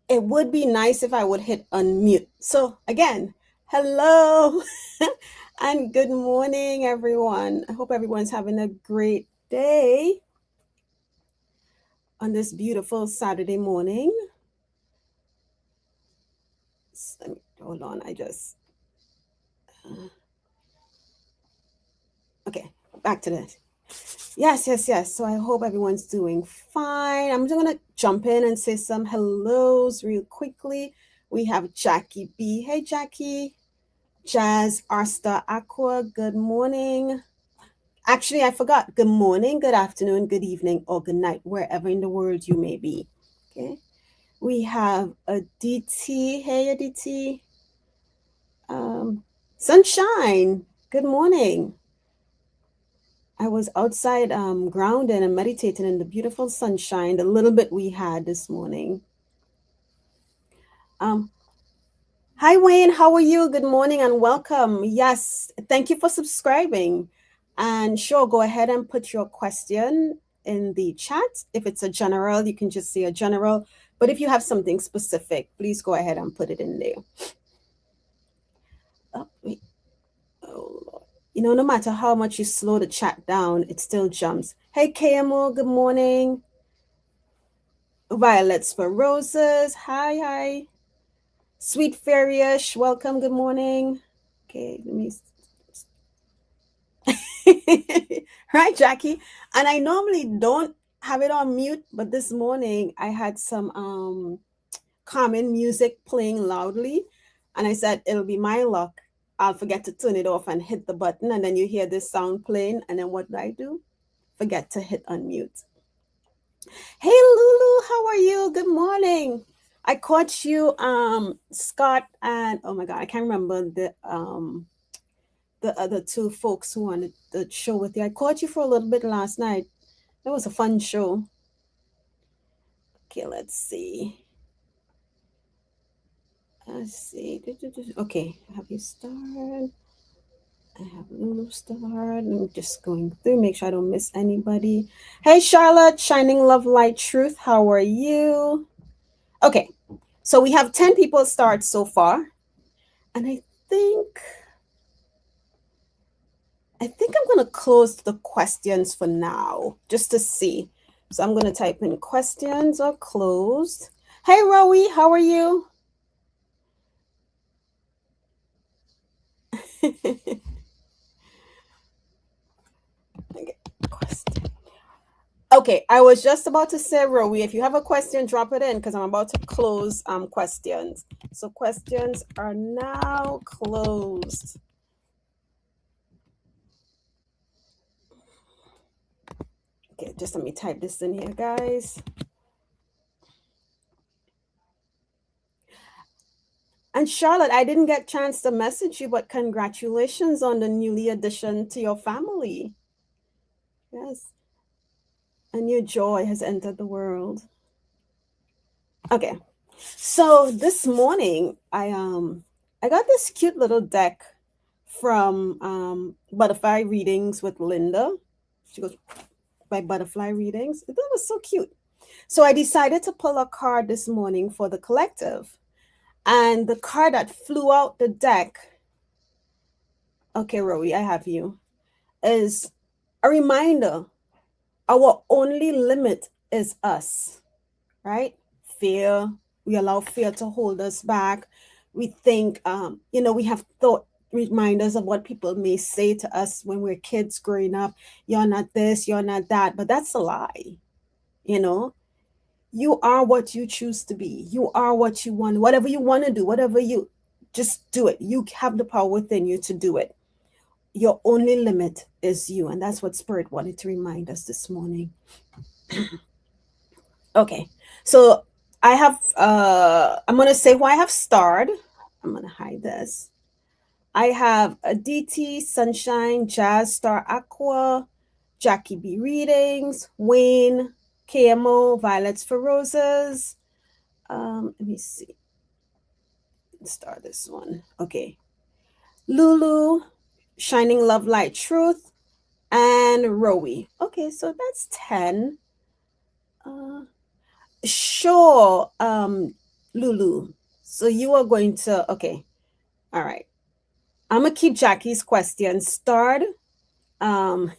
it would be nice if I would hit unmute. So again, hello and good morning, everyone. I hope everyone's having a great day on this beautiful Saturday morning. Hold on, okay, back to this. Yes. So I hope everyone's doing fine. I'm just gonna jump in and say some hellos real quickly. We have Jackie B. Hey, Jackie. Jazz Arsta Aqua, good morning. Actually, I forgot. Good morning, good afternoon, good evening, or good night, wherever in the world you may be. Okay. We have Aditi. Hey, Aditi. Sunshine. Good morning. I was outside grounding and meditating in the beautiful sunshine, the little bit we had this morning. Um, Hi, Wayne. How are you? Good morning and welcome. Yes, thank you for subscribing. And sure, go ahead and put your question in the chat. If it's a general, you can just say a general. But if you have something specific, please go ahead and put it in there. Oh, wait. Oh, Lord. No matter how much you slow the chat down, it still jumps. Hey, KMO, good morning. Violets for roses. Hi. Sweet Fairyish, welcome. Good morning. Okay, let me right, Jackie. And I normally don't have it on mute, but this morning I had some common music playing loudly, and I said it'll be my luck. I'll forget to turn it off and hit the button, and then you hear this sound playing, and then what do I do? Forget to hit unmute. Hey Lulu, how are you? Good morning. I caught you, Scott, and oh my god, I can't remember the other two folks who wanted the show with you. I caught you for a little bit last night. It was a fun show. Okay, let's see. Okay, have you started? I have Lulu starred. I'm just going through, make sure I don't miss anybody. Hey, Charlotte, Shining Love Light Truth. How are you? Okay, so we have 10 people start so far. And I think I'm going to close the questions for now, just to see. So I'm going to type in questions are closed. Hey, Rowie, how are you? Okay, question. Okay, I was just about to say, Rowie, if you have a question, drop it in because I'm about to close questions. So questions are now closed. Okay, just let me type this in here, guys. And Charlotte, I didn't get a chance to message you, but congratulations on the newly addition to your family. Yes, a new joy has entered the world. Okay, so this morning I got this cute little deck from Butterfly Readings with Linda. She goes by Butterfly Readings. That was so cute. So I decided to pull a card this morning for the collective. And the card that flew out the deck, okay, Rowie, I have you, is a reminder our only limit is us, right? Fear. We allow fear to hold us back. We think, we have thought reminders of what people may say to us when we're kids growing up. You're not this, you're not that. But that's a lie. You know, you are what you choose to be. You are what you want. Whatever you want to do, whatever you just do it. You have the power within you to do it. Your only limit is you. And that's what Spirit wanted to remind us this morning. Okay. So I have I'm gonna say who I have starred. I'm gonna hide this. I have Aditi, Sunshine, Jazz Star Aqua, Jackie B Readings, Wayne, KMO, Violets for Roses. Let me see. Let's start this one. Okay. Lulu, Shining Love Light Truth, and Rowie. Okay, so that's 10. Sure. Lulu. So you are going to, okay. All right. I'm going to keep Jackie's question starred. Um,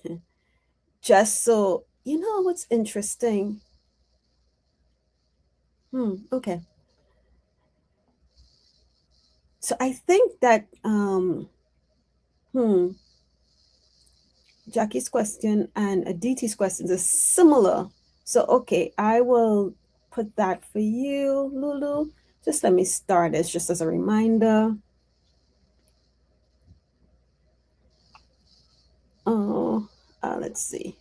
just so, you know what's interesting? Okay. So I think that, hmm, Jackie's question and Aditi's questions are similar. So, okay, I will put that for you, Lulu. Just let me start this just as a reminder. Oh, let's see.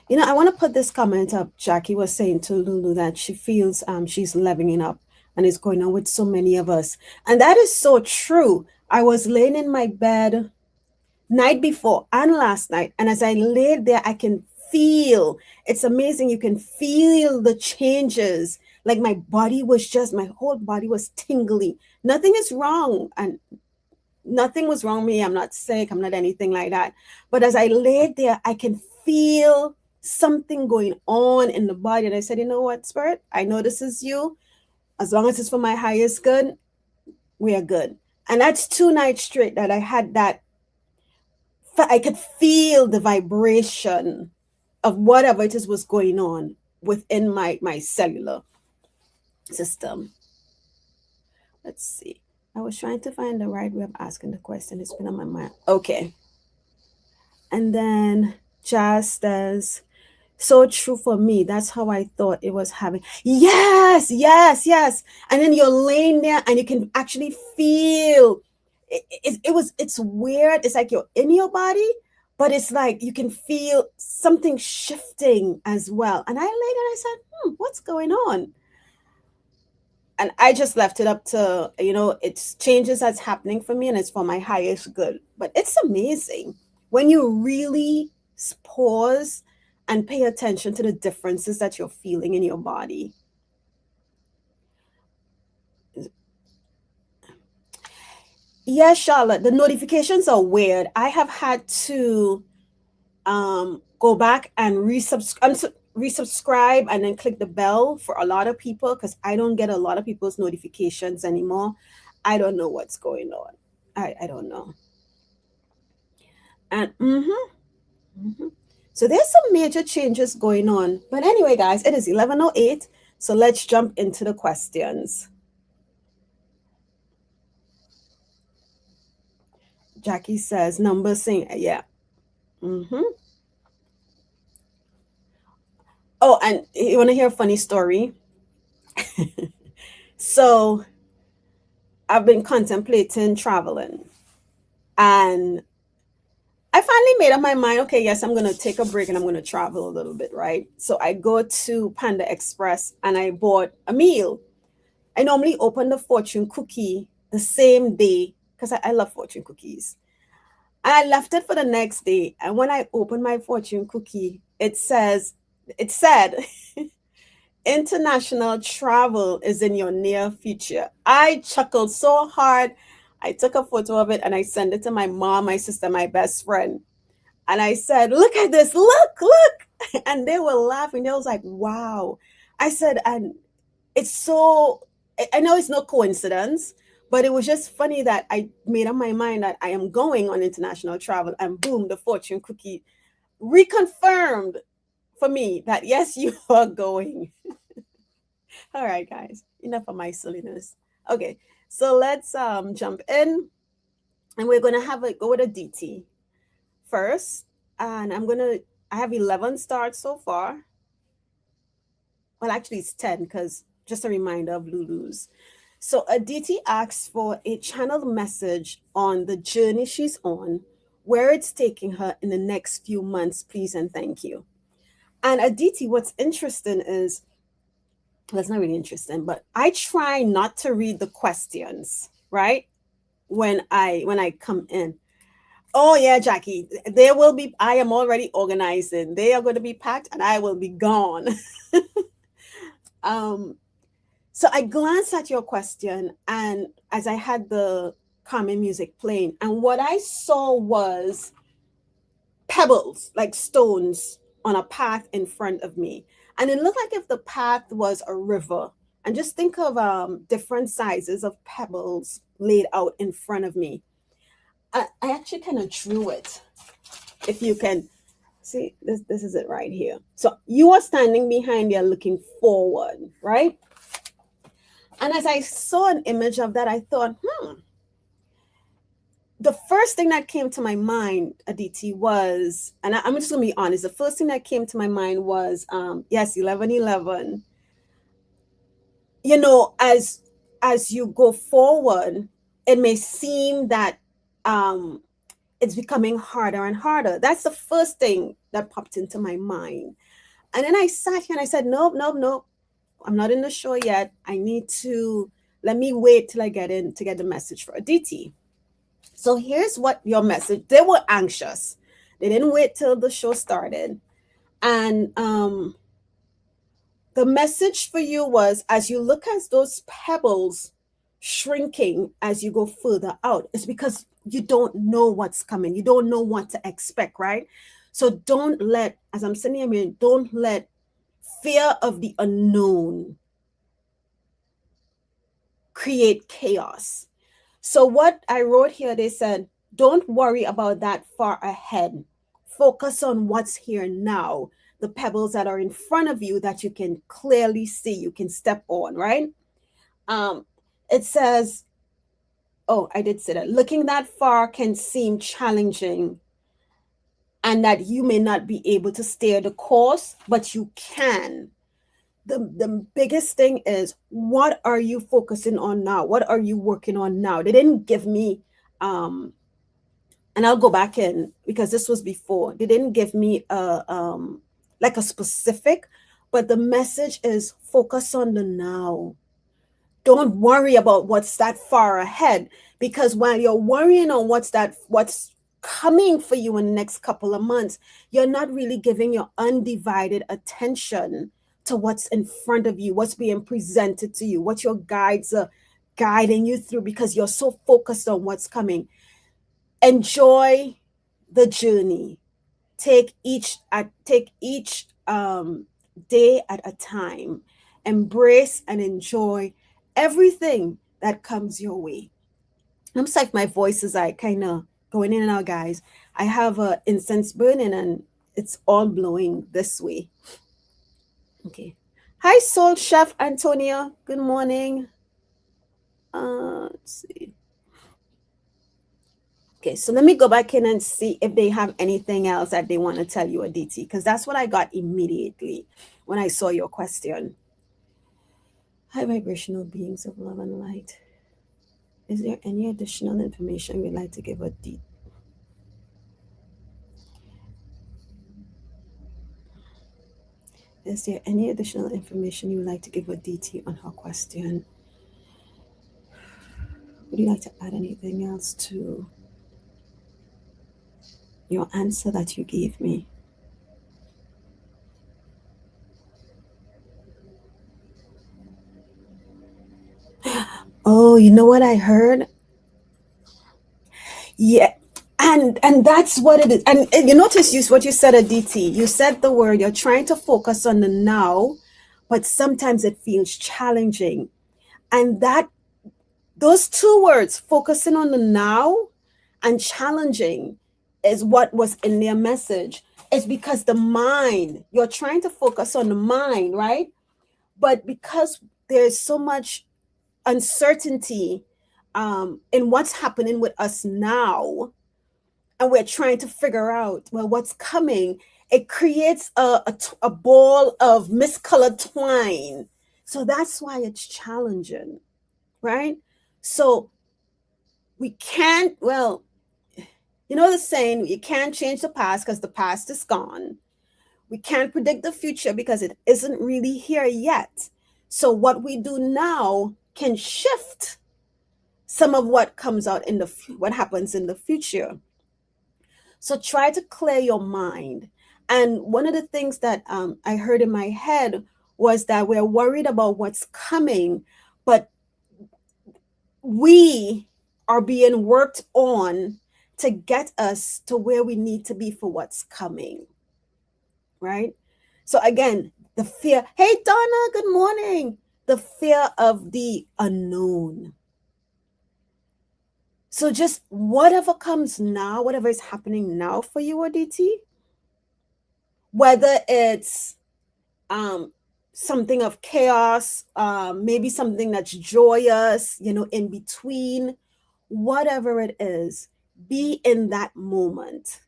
You know, I want to put this comment up. Jackie was saying to Lulu that she feels she's leveling up and it's going on with so many of us. And that is so true. I was laying in my bed night before and last night, and as I laid there, I can feel, it's amazing. You can feel the changes. Like my whole body was tingly. Nothing is wrong. And nothing was wrong with me. I'm not sick. I'm not anything like that. But as I laid there, I can feel something going on in the body. And I said, you know what, Spirit? I know this is you. As long as it's for my highest good, we are good. And that's 2 nights straight that I had that. I could feel the vibration of whatever it is was going on within my cellular system. Let's see. I was trying to find the right way of asking the question. It's been on my mind. Okay. And then just as so true for me. That's how I thought it was having. Yes, yes, yes. And then you're laying there and you can actually feel it's weird. It's like you're in your body, but it's like you can feel something shifting as well. And I laid there and I said, what's going on? And I just left it up to, it's changes that's happening for me and it's for my highest good. But it's amazing when you really pause and pay attention to the differences that you're feeling in your body. Yeah, Charlotte, the notifications are weird. I have had to go back and resubscribe and then click the bell for a lot of people because I don't get a lot of people's notifications anymore. I don't know what's going on. I don't know. And so there's some major changes going on. But anyway, guys, it is 11:08. So let's jump into the questions. Jackie says, number sing. Yeah. Oh, and you want to hear a funny story? So I've been contemplating traveling. And I finally made up my mind, okay, yes, I'm going to take a break and I'm going to travel a little bit, right? So I go to Panda Express and I bought a meal. I normally open the fortune cookie the same day because I love fortune cookies. And I left it for the next day. And when I opened my fortune cookie, it said, international travel is in your near future. I chuckled so hard. I took a photo of it and I sent it to my mom, my sister, my best friend. And I said, look at this, look. And they were laughing. They was like, wow. I said, and it's so, I know it's no coincidence, but it was just funny that I made up my mind that I am going on international travel and boom, the fortune cookie reconfirmed for me that yes, you are going. All right, guys, enough of my silliness. Okay, so let's jump in and we're gonna have a go with a DT first. And I have 11 starts so far. Well, actually, it's 10 because just a reminder of Lulu's. So Aditi asks for a channeled message on the journey she's on, where it's taking her in the next few months, please and thank you. And Aditi, what's interesting is, that's not really interesting, but I try not to read the questions, right? When I come in. Oh yeah, Jackie. There will be, I am already organizing. They are going to be packed and I will be gone. um so I glanced at your question and as I had the calming music playing, and what I saw was pebbles, like stones, on a path in front of me. And it looked like if the path was a river. And just think of different sizes of pebbles laid out in front of me. I actually kind of drew it. If you can see, this is it right here. So you are standing behind there looking forward, right? And as I saw an image of that, I thought, the first thing that came to my mind, Aditi, was, and I'm just gonna be honest, the first thing that came to my mind was, yes, 11:11. You know, as you go forward, it may seem that it's becoming harder and harder. That's the first thing that popped into my mind. And then I sat here and I said, nope, nope, nope. I'm not in the show yet. I need to let me wait till I get in to get the message for Aditi. So here's what your message. They were anxious. They didn't wait till the show started. And the message for you was, as you look at those pebbles shrinking as you go further out, it's because you don't know what's coming. You don't know what to expect, right? So don't let, as I'm sitting here, don't let fear of the unknown create chaos. So what I wrote here, they said, don't worry about that far ahead. Focus on what's here now, the pebbles that are in front of you that you can clearly see, you can step on, right? It says, oh, I did say that. Looking that far can seem challenging and that you may not be able to steer the course, but you can. The biggest thing is, what are you focusing on now? What are you working on now? They didn't give me and I'll go back in because this was before. They didn't give me like a specific, but the message is focus on the now. Don't worry about what's that far ahead, because while you're worrying on what's coming for you in the next couple of months, you're not really giving your undivided attention to what's in front of you, what's being presented to you, what your guides are guiding you through, because you're so focused on what's coming. Enjoy the journey. Take each day at a time. Embrace and enjoy everything that comes your way. I'm like, my voice is like kind of going in and out, guys. I have a incense burning and it's all blowing this way. Okay. Hi, Soul Chef Antonia. Good morning. Let's see. Okay, so let me go back in and see if they have anything else that they want to tell you, Aditi, because that's what I got immediately when I saw your question. High vibrational beings of love and light. Is there any additional information you'd like to give Aditi? Is there any additional information you would like to give Aditi on her question? Would you like to add anything else to your answer that you gave me? Oh, you know what I heard? Yeah. And that's what it is. And you notice what you said, Aditi. You said the word, you're trying to focus on the now, but sometimes it feels challenging. And those two words, focusing on the now and challenging, is what was in their message. It's because the mind, you're trying to focus on the mind, right? But because there's so much uncertainty in what's happening with us now, and we're trying to figure out, well, what's coming, it creates a ball of miscolored twine. So that's why it's challenging, right? So we can't, well, you know the saying, you can't change the past because the past is gone. We can't predict the future because it isn't really here yet. So what we do now can shift some of what comes out in what happens in the future. So try to clear your mind. And one of the things that I heard in my head was that we're worried about what's coming, but we are being worked on to get us to where we need to be for what's coming, right? So again, the fear. Hey, Donna, good morning. The fear of the unknown. So just whatever comes now, whatever is happening now for you, Aditi, whether it's um, something of chaos, maybe something that's joyous, in between, whatever it is, be in that moment.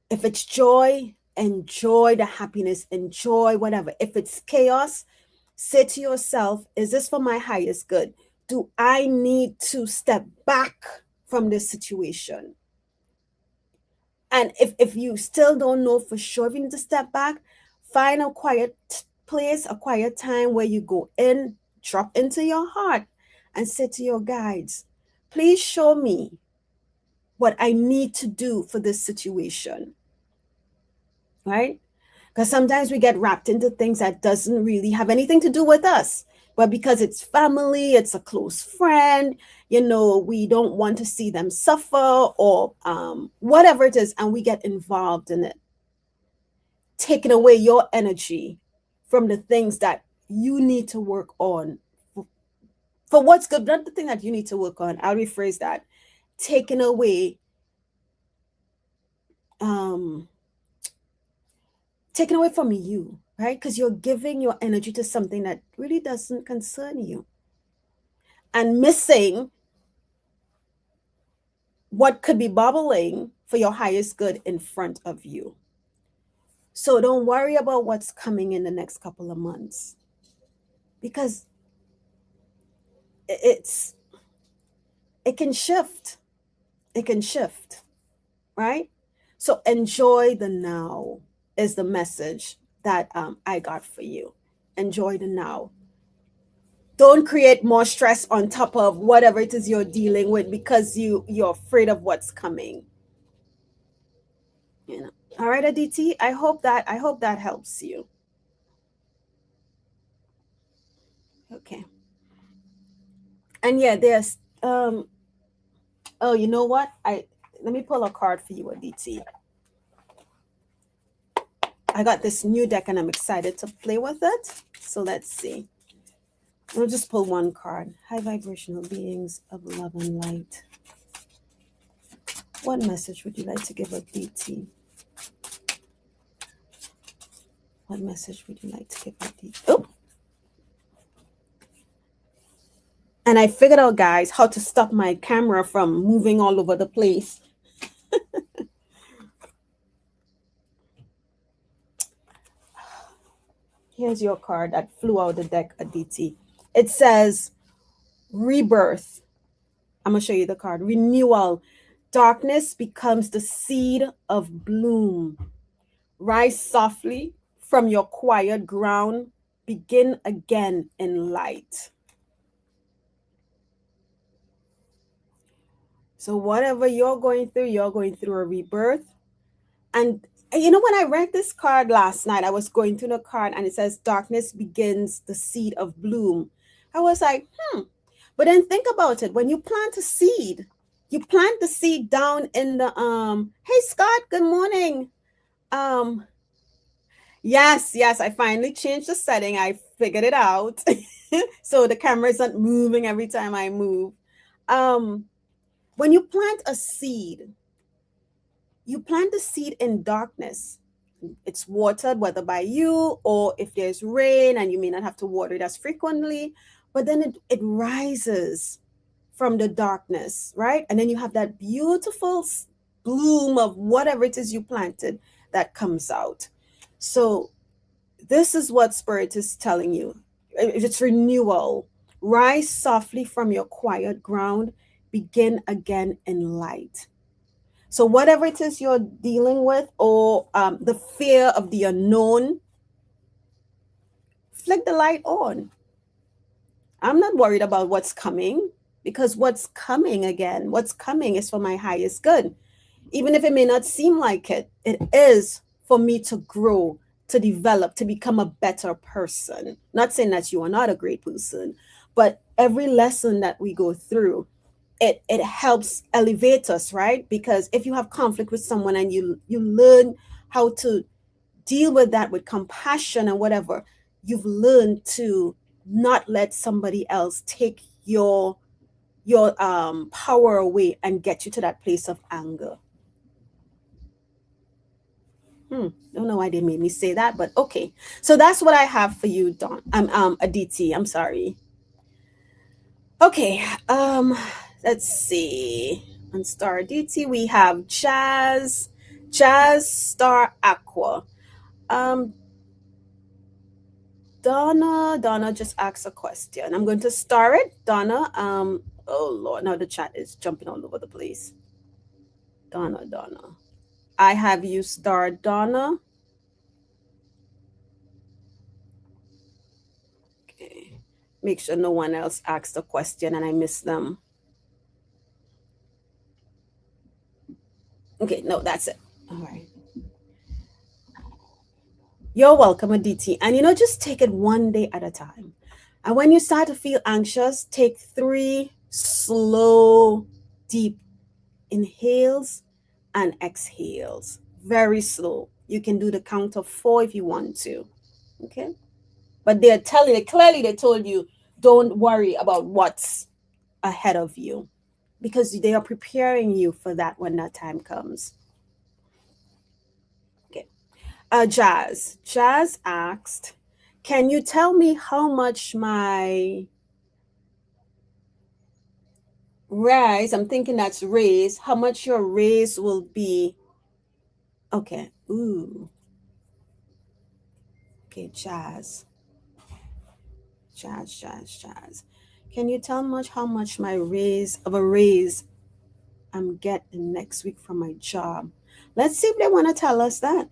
If it's joy, enjoy the happiness, enjoy whatever. If it's chaos, say to yourself, is this for my highest good? Do I need to step back from this situation? And if you still don't know for sure if you need to step back, find a quiet place, a quiet time where you go in, drop into your heart, and say to your guides, please show me what I need to do for this situation, right? Because sometimes we get wrapped into things that doesn't really have anything to do with us. But because it's family, it's a close friend, we don't want to see them suffer or whatever it is, and we get involved in it, taking away your energy from the things that you need to work on for what's good, not the thing that you need to work on. I'll rephrase that. Taking away um taken away from you, right? Because you're giving your energy to something that really doesn't concern you and missing what could be bubbling for your highest good in front of you. So don't worry about what's coming in the next couple of months, because it can shift. It can shift, right? So enjoy the now is the message that I got for you. Enjoy the now. Don't create more stress on top of whatever it is you're dealing with because you're afraid of what's coming. All right, Aditi. I hope that helps you. Okay. And yeah, there's oh, you know what? Let me pull a card for you, Aditi. I got this new deck and I'm excited to play with it. So let's see. We'll just pull one card. High vibrational beings of love and light. What message would you like to give Aditi? What message would you like to give Aditi? Oh! And I figured out, guys, how to stop my camera from moving all over the place. Here's your card that flew out the deck, Aditi. It says rebirth. I'm going to show you the card. Renewal. Darkness becomes the seed of bloom. Rise softly from your quiet ground. Begin again in light. So whatever you're going through a rebirth. And when I read this card last night, I was going through the card and it says darkness begins the seed of bloom. I was like, But then think about it. When you plant a seed, you plant the seed down in the hey Scott, good morning. Yes, I finally changed the setting. I figured it out. So the camera isn't moving every time I move. When you plant a seed, you plant the seed in darkness. It's watered, whether by you or if there's rain, and you may not have to water it as frequently, but then it rises from the darkness, right? And then you have that beautiful bloom of whatever it is you planted that comes out. So this is what Spirit is telling you. It's renewal. Rise softly from your quiet ground. Begin again in light. So whatever it is you're dealing with, or the fear of the unknown, flick the light on. I'm not worried about what's coming, because what's coming is for my highest good. Even if it may not seem like it, it is for me to grow, to develop, to become a better person. Not saying that you are not a great person, but every lesson that we go through it helps elevate us, right? Because if you have conflict with someone and you learn how to deal with that with compassion and whatever, you've learned to not let somebody else take your power away and get you to that place of anger. Don't know why they made me say that, but okay. So that's what I have for you, Don. Aditi. I'm sorry. Okay. Let's see. On Star Aditi, we have Jazz Star Aqua. Um, Donna just asked a question. I'm going to star it, Donna. Oh Lord, now the chat is jumping all over the place. Donna. I have you star Donna. Okay. Make sure no one else asked a question and I miss them. Okay, no, that's it. All right. You're welcome, Aditi. And just take it one day at a time. And when you start to feel anxious, take 3 slow, deep inhales and exhales. Very slow. You can do the count of 4 if you want to. Okay? But they're telling you, clearly they told you, don't worry about what's ahead of you, because they are preparing you for that when that time comes. Okay. Jazz asked, can you tell me how much my raise, I'm thinking that's raise, how much your raise will be? Okay. Ooh. Okay, Jazz. Can you tell much how much my raise I'm getting next week from my job? Let's see if they want to tell us that.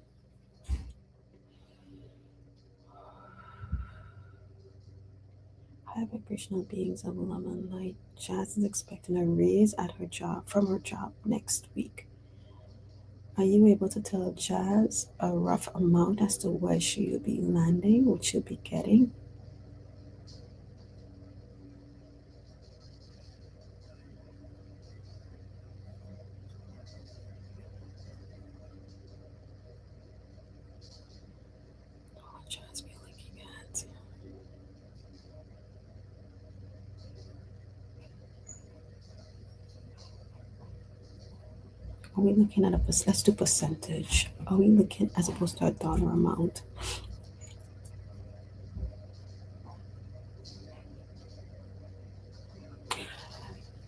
High vibrational beings of love and light. Jazz is expecting a raise at her job from her job next week. Are you able to tell Jazz a rough amount as to where she will be landing, what she'll be getting? What Jazz be looking at? Are we looking at let's do percentage. Are we looking as opposed to a dollar amount?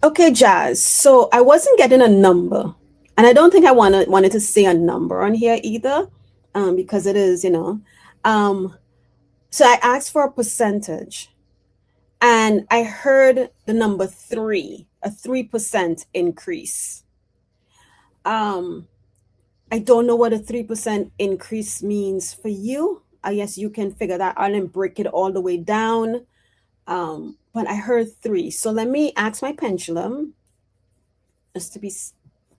Okay, Jazz. So I wasn't getting a number, and I don't think I wanted to say a number on here either, because it is, So I asked for a percentage, and I heard the number 3, a 3% increase. I don't know what a 3% increase means for you. I guess you can figure that out and break it all the way down. But I heard 3. So let me ask my pendulum just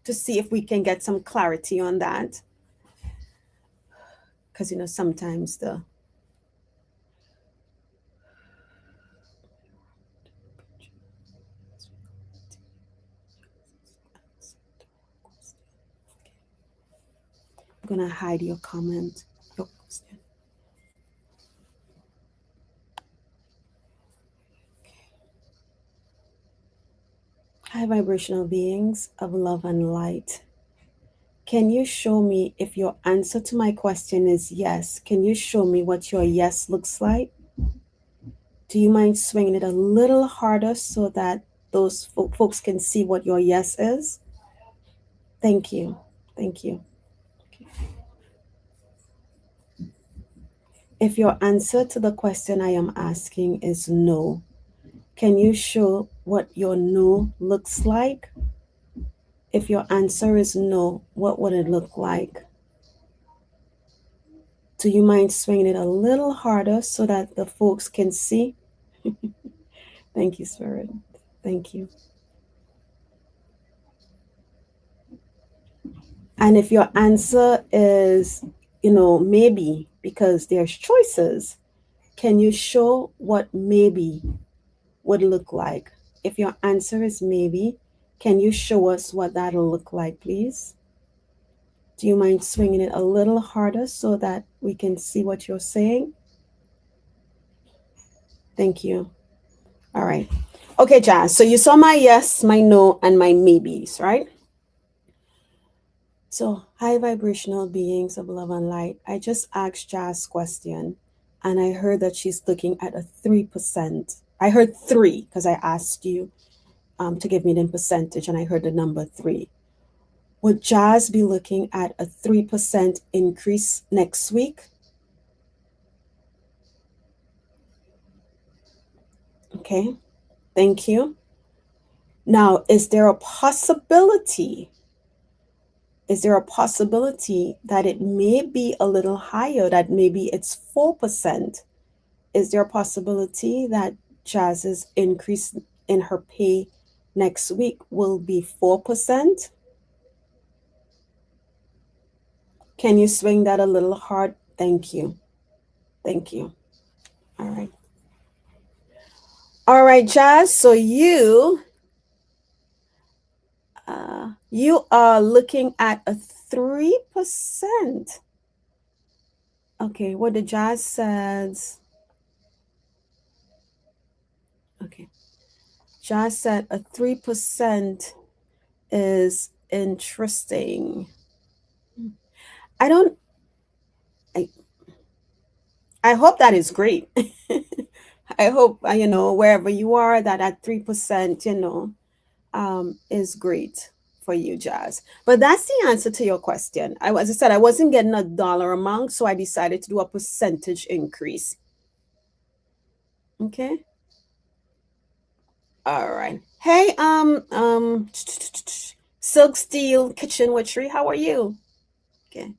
to see if we can get some clarity on that. Because sometimes the I'm gonna hide your comment. Your question. High vibrational beings of love and light. Can you show me if your answer to my question is yes? Can you show me what your yes looks like? Do you mind swinging it a little harder so that those folks can see what your yes is? Thank you. Thank you. Okay. If your answer to the question I am asking is no, can you show what your no looks like? If your answer is no, what would it look like? Do you mind swinging it a little harder so that the folks can see? Thank you, Spirit. Thank you. And if your answer is, maybe, because there's choices, can you show what maybe would look like? If your answer is maybe, Can you show us what that'll look like, please? Do you mind swinging it a little harder so that we can see what you're saying? Thank you. All right. Okay, Jazz. So you saw my yes, my no, and my maybes, right? So, high vibrational beings of love and light. I just asked Jazz question, and I heard that she's looking at a 3%. I heard three because I asked you to give me the percentage, and I heard the number three. Would Jazz be looking at a 3% increase next week? Okay, thank you. Now, is there a possibility? Is there a possibility that it may be a little higher, that maybe it's 4%? Is there a possibility that Jazz's increase in her pay next week will be 4%? Can you swing that a little hard? Thank you. Thank you. All right. All right, Jazz. So you are looking at a 3%. Okay, what the Jazz says. Okay. Jazz said a 3% is interesting. I don't I, I hope that is great. I hope wherever you are that at 3%, is great for you, Jazz. But that's the answer to your question. As I said, I wasn't getting a dollar amount, so I decided to do a percentage increase. Okay. All right. Hey, Silk Steel Kitchen Witchery, how are you? Okay.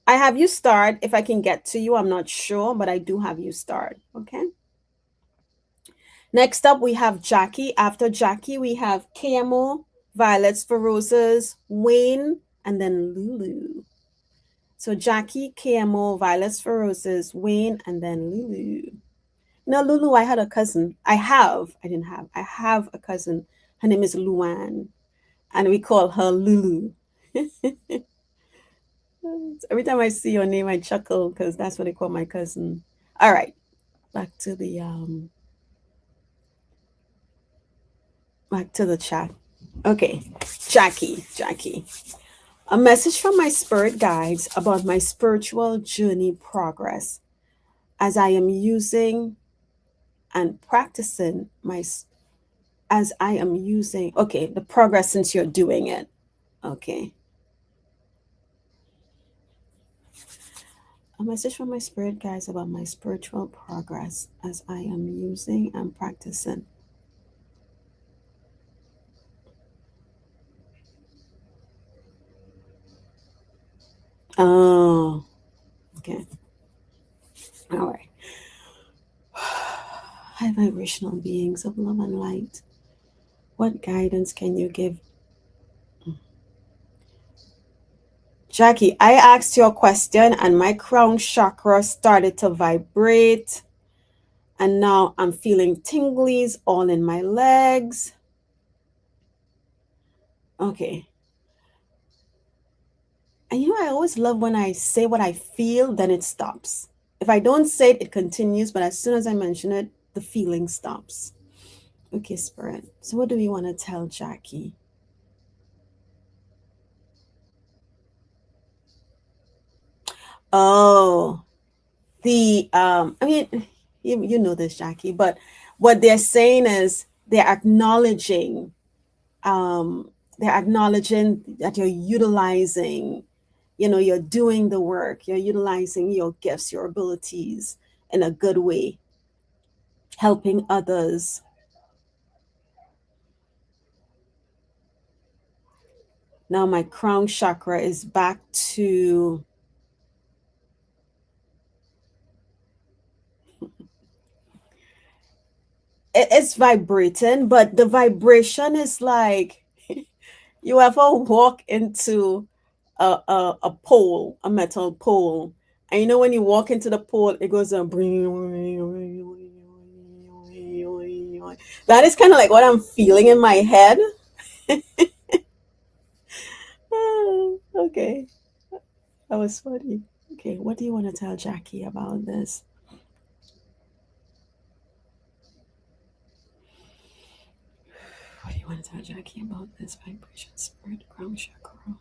I have you start. If I can get to you, I'm not sure, but I do have you start. Okay. Next up, we have Jackie. After Jackie, we have KMO, Violets for Roses, Wayne, and then Lulu. So Jackie, KMO, Violets for Roses, Wayne, and then Lulu. No, Lulu, I had a cousin. I didn't have. I have a cousin. Her name is Luan, and we call her Lulu. Every time I see your name, I chuckle because that's what they call my cousin. All right, back to the chat. Okay, Jackie. A message from my spirit guides about my spiritual journey progress as I am using and practicing okay, the progress since you're doing it. Okay. A message from my spirit guides about my spiritual progress as I am using and practicing. Oh, okay. All right. High vibrational beings of love and light, what guidance can you give? Jackie, I asked you a question and my crown chakra started to vibrate. And now I'm feeling tinglies all in my legs. Okay. And I always love when I say what I feel, then it stops. If I don't say it, it continues. But as soon as I mention it, the feeling stops. Okay, Spirit. So what do we want to tell Jackie? Oh, you know this, Jackie, but what they're saying is um, they're acknowledging that you're utilizing, you're doing the work, you're utilizing your gifts, your abilities in a good way, helping others. Now my crown chakra is back to it's vibrating, but the vibration is like you ever walk into a pole, a metal pole, and when you walk into the pole, it goes on. That is kind of like what I'm feeling in my head. Okay, that was funny. Okay, what do you want to tell Jackie about this? What do you want to tell Jackie about this vibration spirit crown chakra?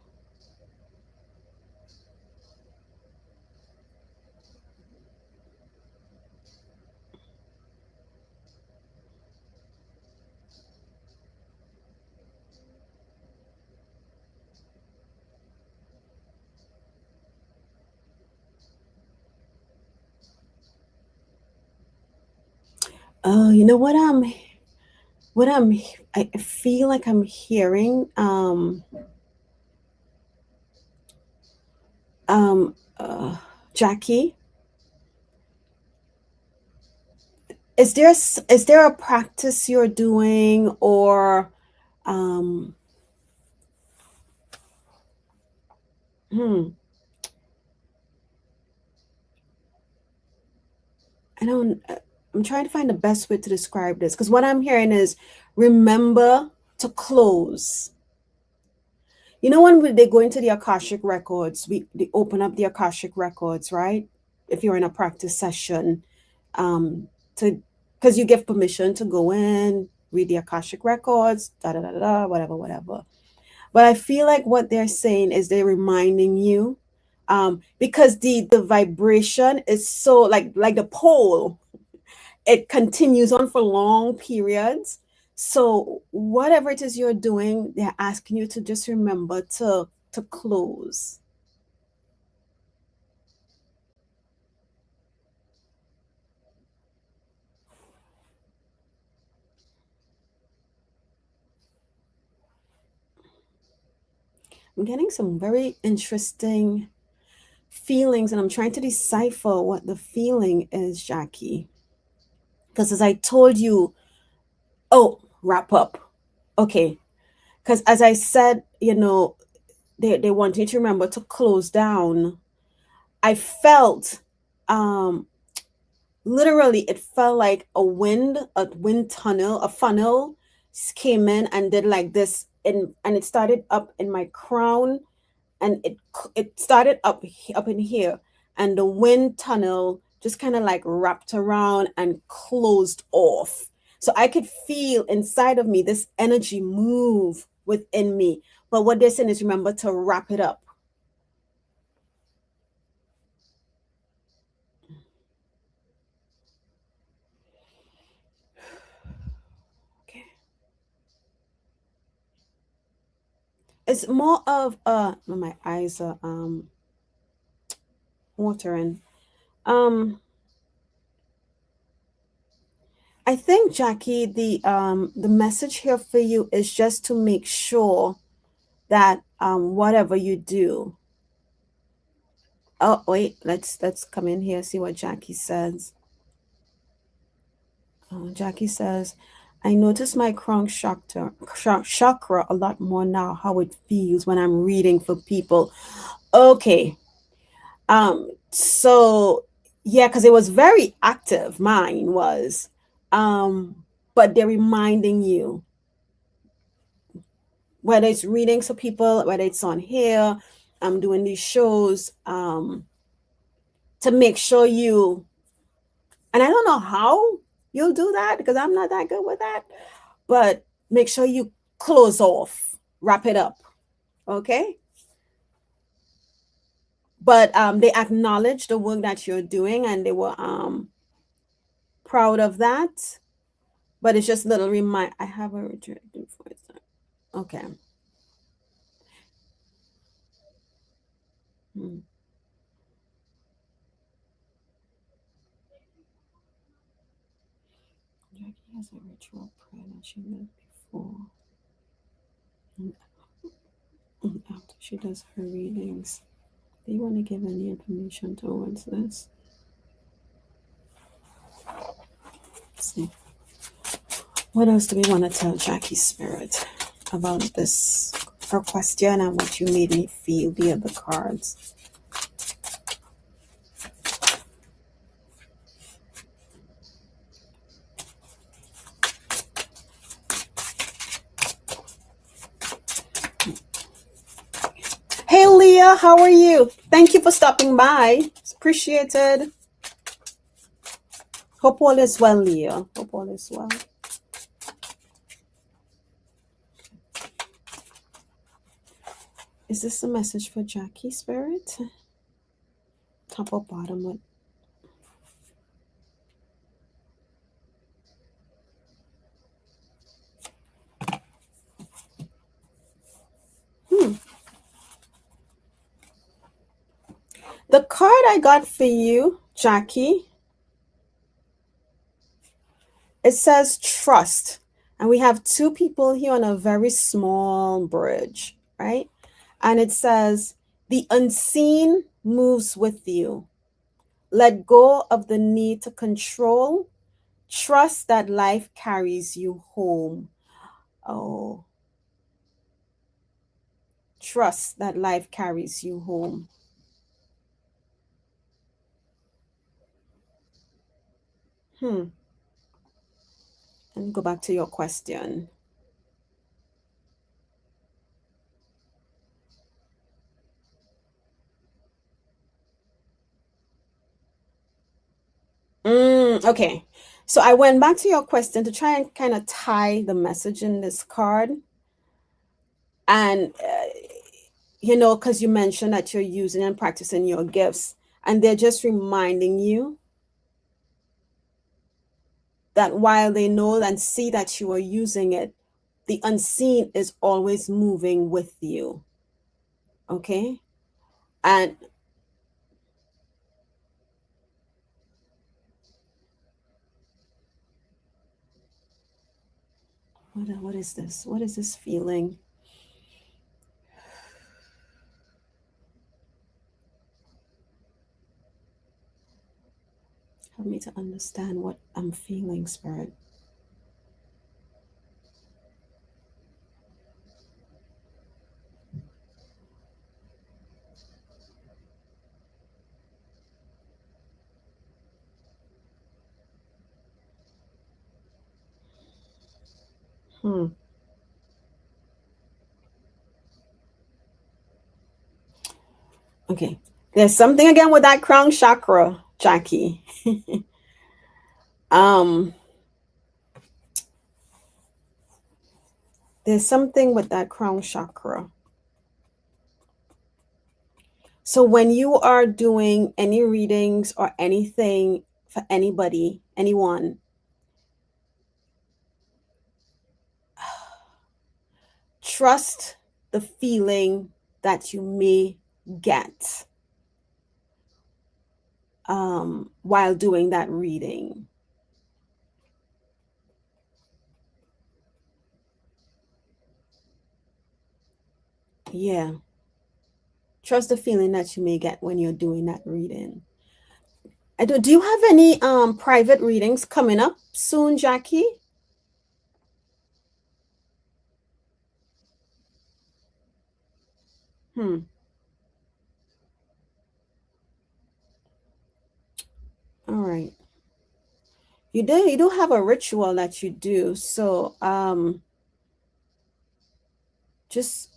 Oh, you know what I feel like I'm hearing um uh Jackie, is there a practice you're doing, or um hmm, I don't I'm trying to find the best way to describe this, because what I'm hearing is remember to close. You know, when they go into the Akashic records, they open up the Akashic records, right? If you're in a practice session, um, to because you give permission to go in, read the Akashic records, da da da da, whatever, whatever. But I feel like what they're saying is they're reminding you, because the vibration is so like the pole, it continues on for long periods. So whatever it is you're doing, they're asking you to just remember to close. I'm getting some very interesting feelings, and I'm trying to decipher what the feeling is, Jackie. Because as I told you, oh, wrap up. Okay. Because as I said, they want you to remember to close down. I felt um literally it felt like a wind tunnel, a funnel came in and did like this, and it started up in my crown, and it started up in here, and the wind tunnel just kind of like wrapped around and closed off. So I could feel inside of me this energy move within me. But what they're saying is remember to wrap it up. Okay. It's more of my eyes are watering. Um, I think, Jackie, the message here for you is just to make sure that whatever you do. Oh wait, let's come in here, see what Jackie says. Jackie says, I notice my crown chakra a lot more now, how it feels when I'm reading for people. Okay. So yeah, because it was very active, mine was. Um, but they're reminding you, whether it's reading for people, whether it's on here, I'm doing these shows, to make sure you, and I don't know how you'll do that because I'm not that good with that, but make sure you close off, wrap it up. Okay. But they acknowledge the work that you're doing, and they were proud of that. But it's just a little remind. I have a retreat for it. Okay. Hmm. Jackie has a ritual prayer that she did before and after she does her readings. Do you want to give any information towards this? Let's see. What else do we want to tell Jackie's spirit about this, her question, and what you made me feel via the cards? Leah, how are you? Thank you for stopping by. It's appreciated. Hope all is well, Leah. Hope all is well. Is this a message for Jackie, Spirit? Top or bottom? What? The card I got for you, Jackie, it says trust. And we have two people here on a very small bridge, right? And it says, the unseen moves with you. Let go of the need to control. Trust that life carries you home. Oh, trust that life carries you home. And go back to your question. Okay. So I went back to your question to try and kind of tie the message in this card. And, because you mentioned that you're using and practicing your gifts, and they're just reminding you that while they know and see that you are using it, the unseen is always moving with you. Okay? And what is this? What is this feeling? Help me to understand what I'm feeling, Spirit. Okay. There's something again with that crown chakra, Jackie. There's something with that crown chakra. So when you are doing any readings or anything for anybody, anyone, trust the feeling that you may get while doing that reading. Yeah. Trust the feeling that you may get when you're doing that reading. Do you have any private readings coming up soon, Jackie? All right. You do have a ritual that you do. So just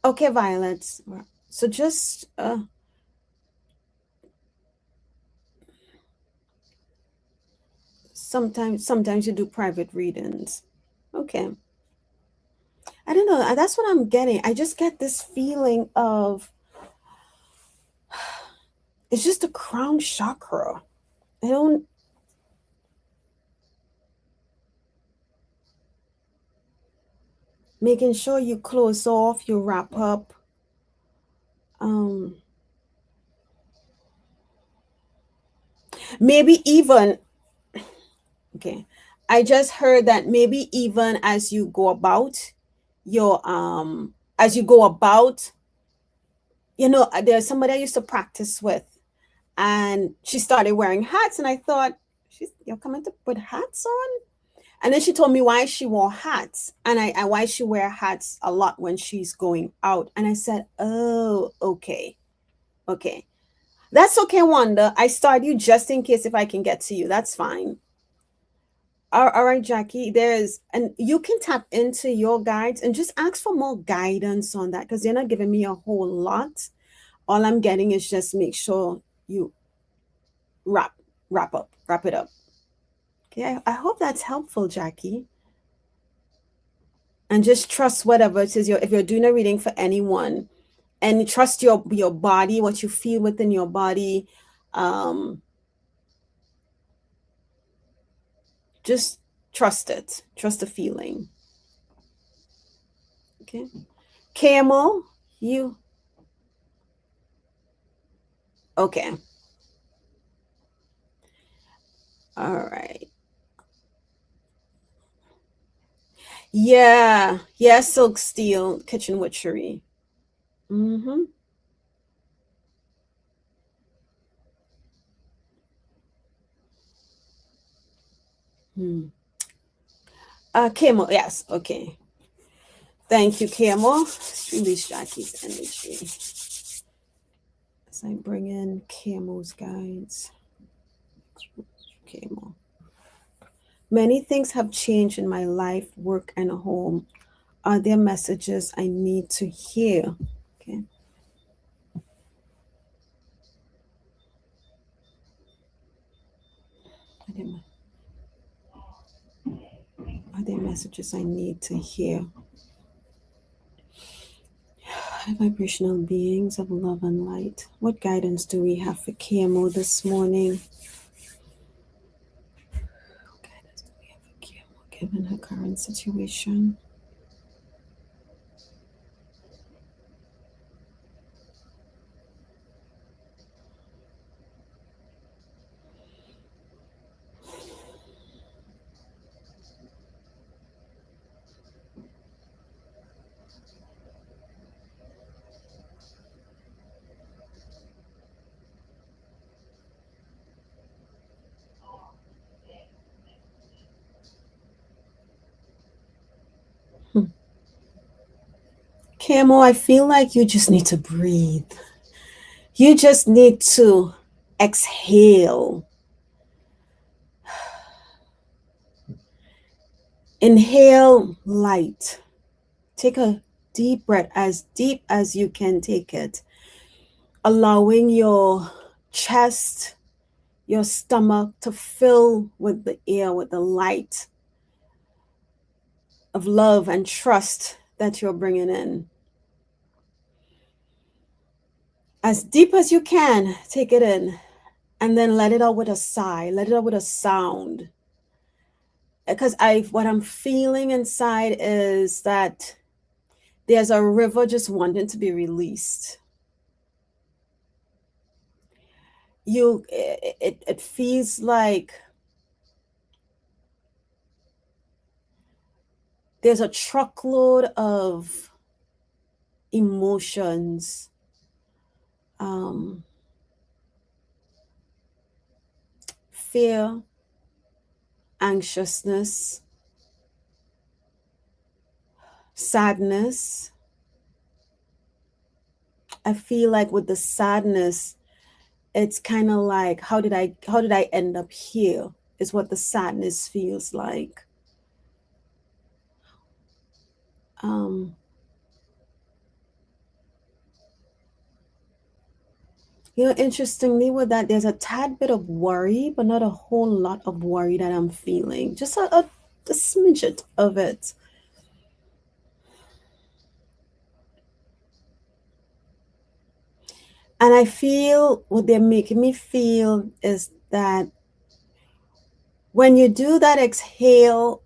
okay, Violets. So just sometimes you do private readings. Okay. I don't know. That's what I'm getting. I just get this feeling of it's just a crown chakra. I don't making sure you close off, you wrap up. Maybe even okay. I just heard that maybe even as you go about your as you go about, there's somebody I used to practice with, and she started wearing hats, and I thought, you're coming to put hats on? And then she told me why she wore hats, and why she wear hats a lot when she's going out. And I said, oh, okay. That's okay, Wanda. I start you just in case if I can get to you. That's fine. All right, Jackie. And you can tap into your guides and just ask for more guidance on that because they're not giving me a whole lot. All I'm getting is just make sure you wrap wrap it up. Okay, I hope that's helpful, Jackie. And just trust whatever it is if you're doing a reading for anyone, and trust your body, what you feel within your body. Um, just trust it. Trust the feeling. Okay. Camel, you okay. All right. Yeah. Yeah, silk steel, kitchen witchery. Mm-hmm. Hmm. Camel, yes, okay. Thank you, Camel. Let's release Jackie's energy as I bring in Camel's guides. Camel. Many things have changed in my life, work, and home. Are there messages I need to hear? Okay. Are there messages I need to hear? Vibrational beings of love and light. What guidance do we have for Camo this morning? What guidance do we have for Camo given her current situation? Camo, I feel like you just need to breathe. You just need to exhale. Inhale light. Take a deep as you can take it, allowing your chest, your stomach to fill with the air, with the light of love and trust that you're bringing in. As deep as you can, take it in, and then let it out with a sigh, let it out with a sound. Because what I'm feeling inside is that there's a river just wanting to be released. It feels like there's a truckload of emotions, um, fear, anxiousness, sadness. I feel like with the sadness, it's kind of like how did I end up here is what the sadness feels like. Um, interestingly with that, there's a tad bit of worry, but not a whole lot of worry that I'm feeling. Just a smidget of it. And I feel what they're making me feel is that when you do that exhale,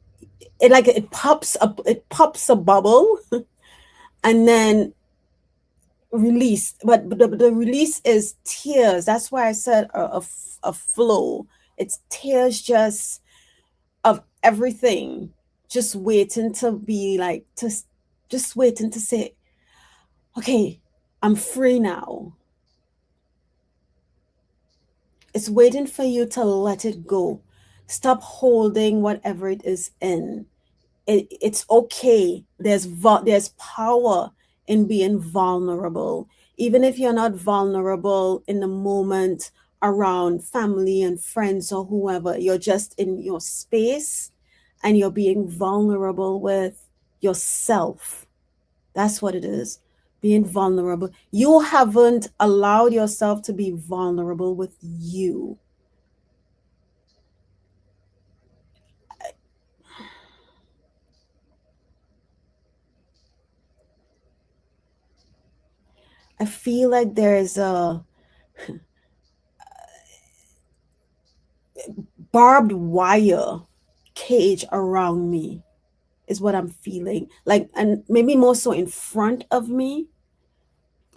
it pops up, it pops a bubble and then release. But the release is tears. That's why I said a flow. It's tears just of everything, just waiting to be like, just waiting to say, okay, I'm free now. It's waiting for you to let it go. Stop holding whatever it is in. It's okay. There's power in being vulnerable. Even if you're not vulnerable in the moment around family and friends or whoever, you're just in your space and you're being vulnerable with yourself. That's what it is. being vulnerable. You haven't allowed yourself to be vulnerable with you. I feel like there's a barbed wire cage around me, is what I'm feeling. Like, and maybe more so in front of me.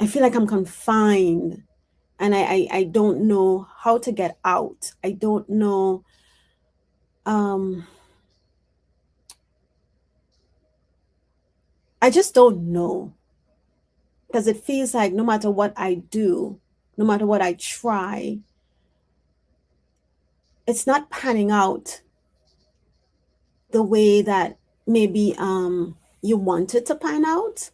I feel like I'm confined, and I don't know how to get out. I don't know. Um, I just don't know, because it feels like no matter what I do, no matter what I try, it's not panning out the way that maybe you want it to pan out.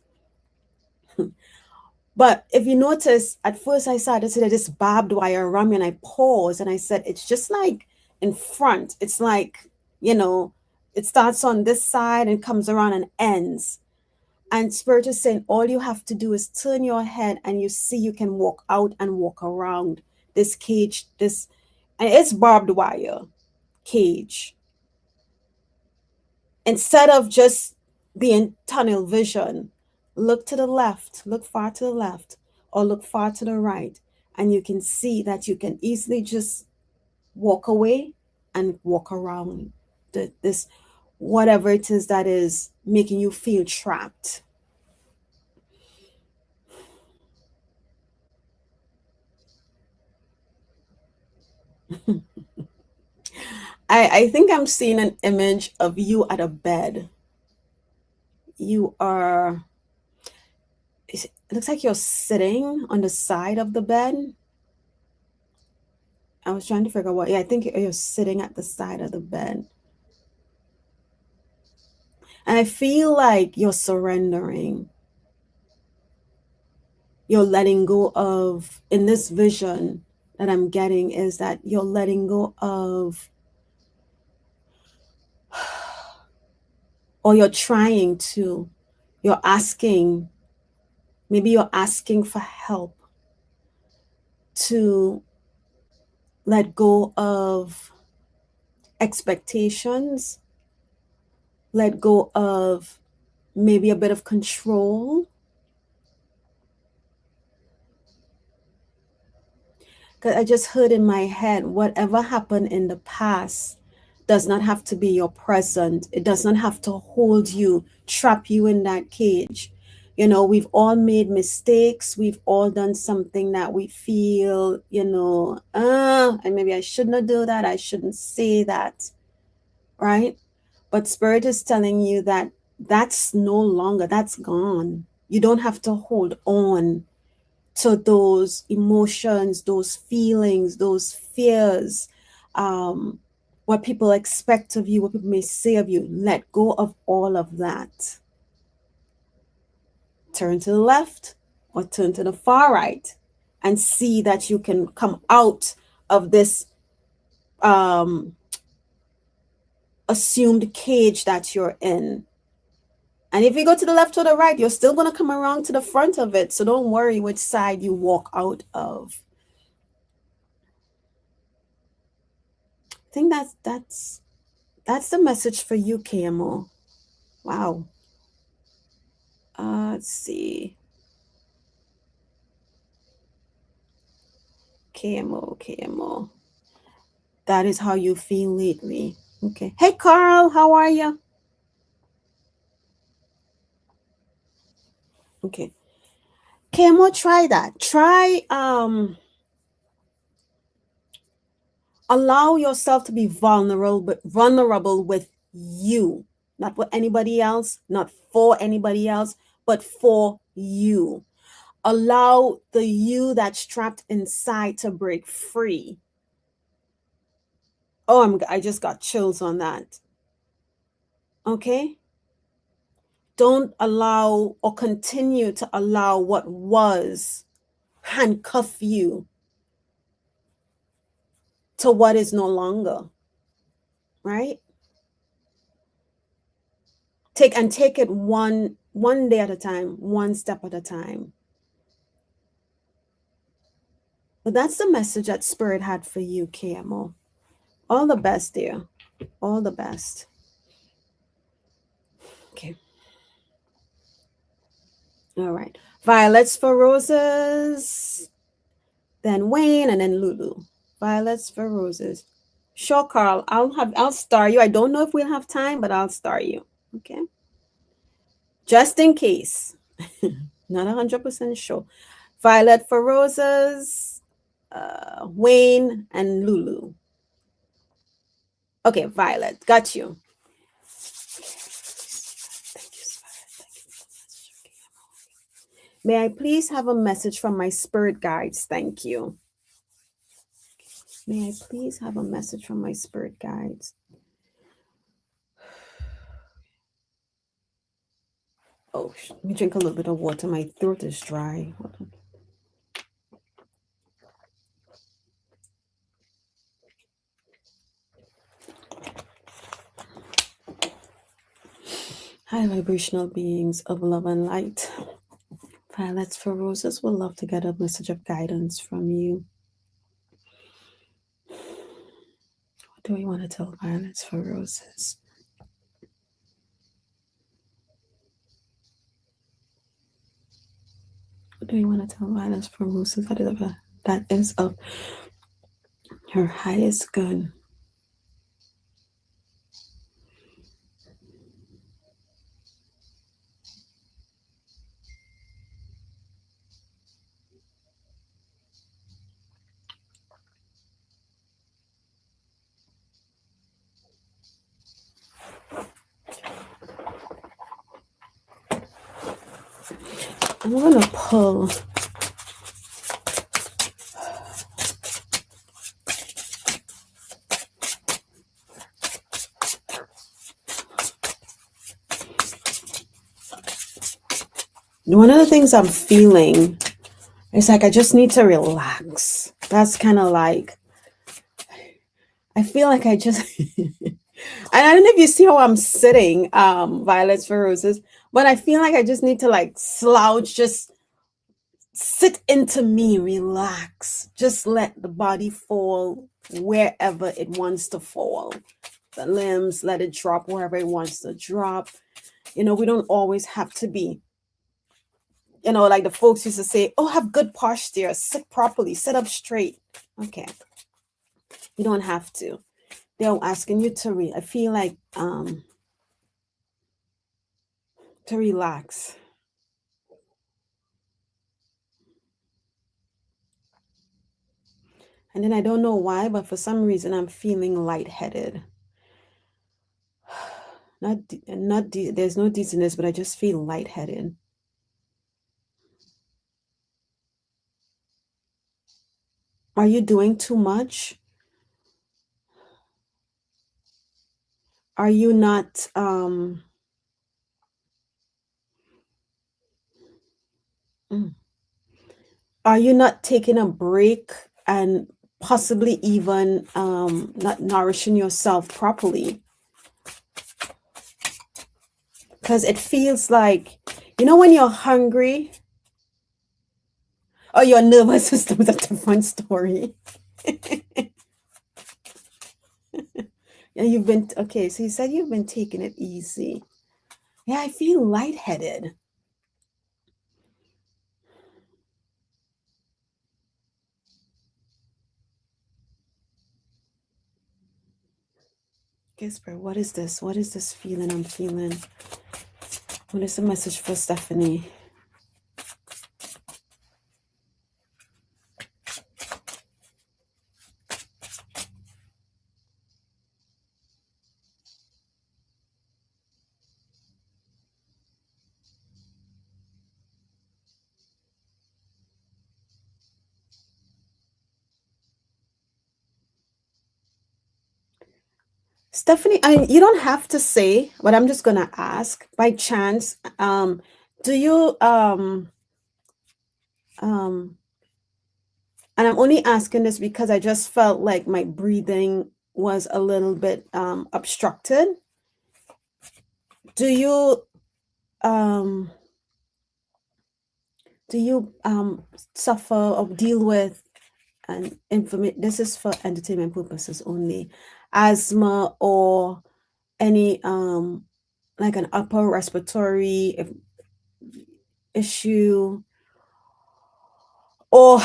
But if you notice, at first I started to see this barbed wire around me, and I paused and I said, it's just like in front. It's like, you know, it starts on this side and comes around and ends. And Spirit is saying, all you have to do is turn your head and you see you can walk out and walk around this cage, and it's barbed wire cage. Instead of just being tunnel vision, look to the left, look far to the left, or look far to the right, and you can see that you can easily just walk away and walk around this whatever it is that is making you feel trapped. I think I'm seeing an image of you at a bed. You are, it looks like you're sitting on the side of the bed. I was trying to figure out what, yeah, I think you're sitting at the side of the bed. And I feel like you're surrendering. You're letting go of, in this vision that I'm getting, is that you're letting go of, or you're trying to, you're asking, maybe you're asking for help to let go of expectations, let go of maybe a bit of control. Because I just heard in my head, whatever happened in the past does not have to be your present. It does not have to hold you, trap you in that cage. You know, we've all made mistakes. We've all done something that we feel, and maybe I shouldn't do that. I shouldn't say that, right? But Spirit is telling you that that's no longer, that's gone. You don't have to hold on to those emotions, those feelings, those fears, what people expect of you, what people may say of you. Let go of all of that. Turn to the left or turn to the far right and see that you can come out of this assumed cage that you're in. And if you go to the left or the right, you're still going to come around to the front of it. So don't worry which side you walk out of. I think that's the message for you, KMO. Wow. Let's see. KMO. That is how you feel lately. Okay. Hey, Carl, how are you? Okay. KMO, try that. Try allow yourself to be vulnerable with you, not with anybody else, not for anybody else, but for you. Allow the you that's trapped inside to break free. Oh, I just got chills on that. Okay? Don't allow or continue to allow what was handcuff you to what is no longer. Right? Take it one one day at a time, one step at a time. But that's the message that Spirit had for you, KMO. All the best, dear. All the best. Okay. All right. Violets for roses, then Wayne, and then Lulu. Violets for roses. Sure, Carl. I'll star you. I don't know if we'll have time, but I'll star you. Okay. Just in case. Not 100% sure. Violet for roses, Wayne, and Lulu. Okay, Violet. Got you. May I please have a message from my spirit guides? Thank you. May I please have a message from my spirit guides? Oh, let me drink a little bit of water. My throat is dry. High vibrational beings of love and light. Violets for roses would love to get a message of guidance from you. What do we want to tell violets for roses? What do we want to tell violets for roses? That is of her highest good. I'm going to pull one of the things I'm feeling is like I just need to relax. That's kind of like, I feel like I just, and I don't know if you see how I'm sitting, Violets for Roses, but I feel like I just need to like slouch, just sit into me, relax, just let the body fall wherever it wants to fall. The limbs, let it drop wherever it wants to drop. You know, we don't always have to be, you know, like the folks used to say, oh, have good posture, sit properly, sit up straight. Okay. You don't have to. They're asking you to I feel like to relax. And then I don't know why, but for some reason I'm feeling lightheaded. There's no dizziness, but I just feel lightheaded. Are you doing too much? Are you not are you not taking a break and possibly even not nourishing yourself properly? Because it feels like, you know, when you're hungry, or your nervous system is a different story. Yeah, you've been, okay, so you said you've been taking it easy. Yeah, I feel lightheaded. Gisper, what is this? What is this feeling I'm feeling? What is the message for Stephanie? Stephanie, I mean, you don't have to say, but I'm just gonna ask by chance. Do you and I'm only asking this because I just felt like my breathing was a little bit obstructed. Do you do you suffer or deal with an this is for entertainment purposes only, asthma or any like an upper respiratory issue, or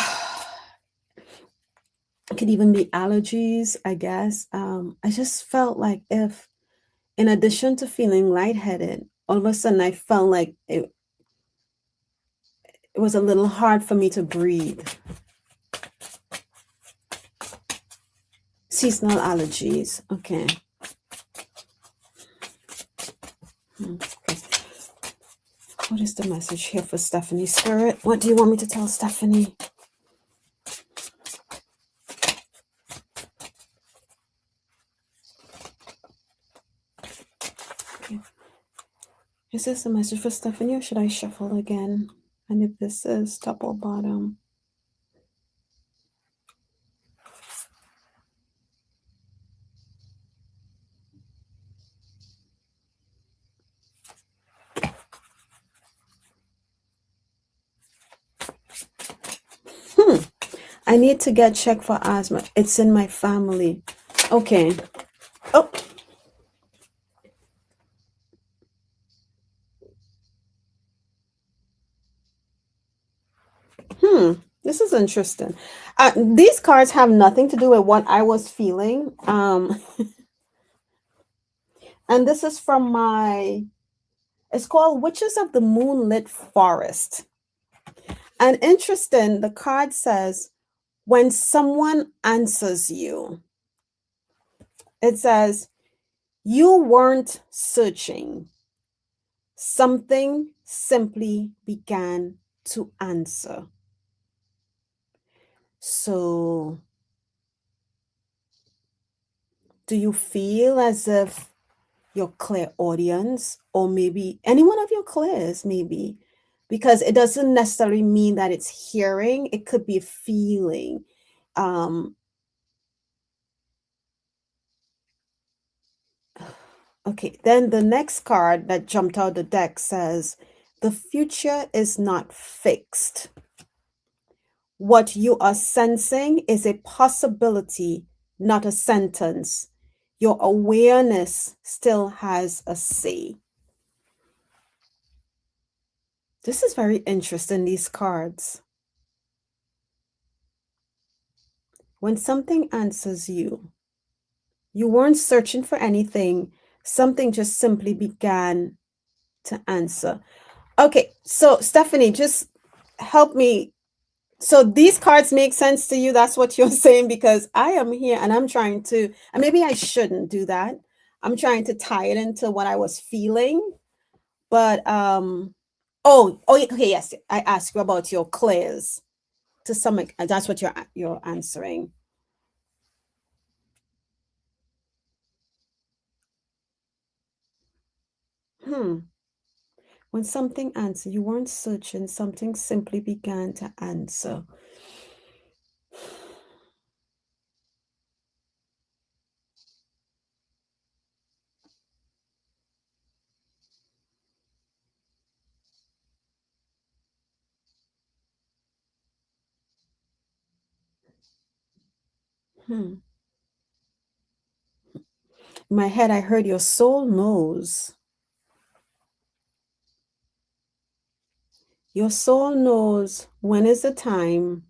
it could even be allergies, I guess. I just felt like if, in addition to feeling lightheaded, all of a sudden I felt like it was a little hard for me to breathe. Seasonal allergies. Okay. What is the message here for Stephanie? Spirit, what do you want me to tell Stephanie? Okay. Is this a message for Stephanie, or should I shuffle again? And if this is top or bottom? I need to get checked for asthma. It's in my family. Okay. Oh. This is interesting. These cards have nothing to do with what I was feeling. And this is from it's called Witches of the Moonlit Forest. And interesting, the card says, when someone answers you, it says, you weren't searching. Something simply began to answer. So, do you feel as if your clairaudience, or maybe any one of your clairs, maybe, because it doesn't necessarily mean that it's hearing, it could be a feeling. Okay, then the next card that jumped out the deck says, the future is not fixed. What you are sensing is a possibility, not a sentence. Your awareness still has a say. This is very interesting, these cards. When something answers you, you weren't searching for anything. Something just simply began to answer. Okay, so Stephanie, just help me. So these cards make sense to you? That's what you're saying? Because I am here and I'm trying to, and maybe I shouldn't do that. I'm trying to tie it into what I was feeling. But okay, yes. I asked you about your clairs. To some extent, that's what you're answering. When something answered, you weren't searching, something simply began to answer. In my head, I heard your soul knows. Your soul knows when is the time.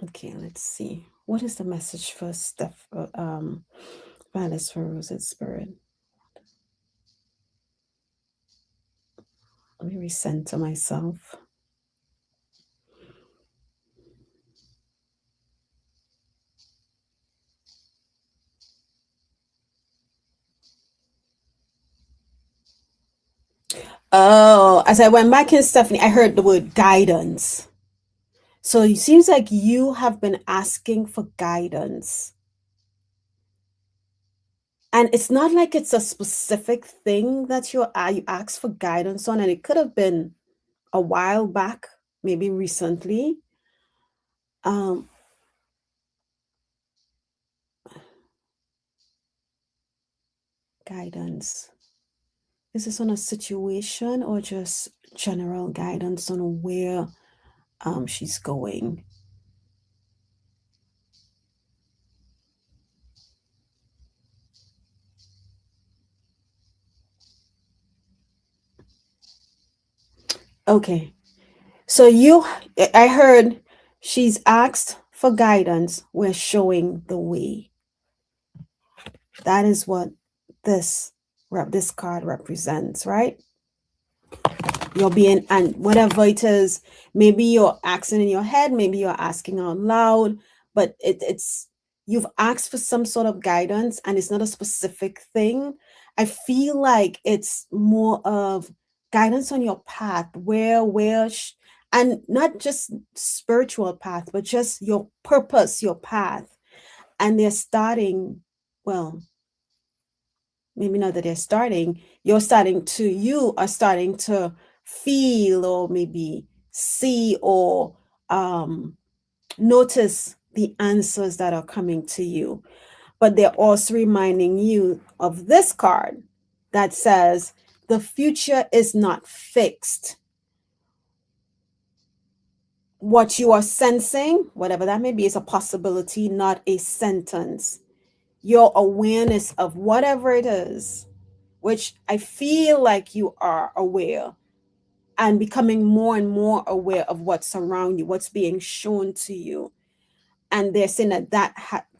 Okay, let's see. What is the message for Violet's for Rose and Spirit? Let me recenter myself. Oh, as I went back in, Stephanie, I heard the word guidance. So it seems like you have been asking for guidance. And it's not like it's a specific thing that you ask for guidance on, and it could have been a while back, maybe recently. Um, guidance. Is this on a situation or just general guidance on where she's going? Okay. So I heard she's asked for guidance. We're showing the way. That is what this card represents, right? You're being, and whatever it is, maybe you're asking in your head, maybe you're asking out loud, but it's you've asked for some sort of guidance and it's not a specific thing. I feel like it's more of guidance on your path, and not just spiritual path, but just your purpose, your path. And they're starting, well, maybe not that they're starting, you are starting to feel or maybe see or notice the answers that are coming to you. But they're also reminding you of this card that says the future is not fixed. What you are sensing, whatever that may be, is a possibility, not a sentence. Your awareness of whatever it is, which I feel like you are aware and becoming more and more aware of what's around you, what's being shown to you. And they're saying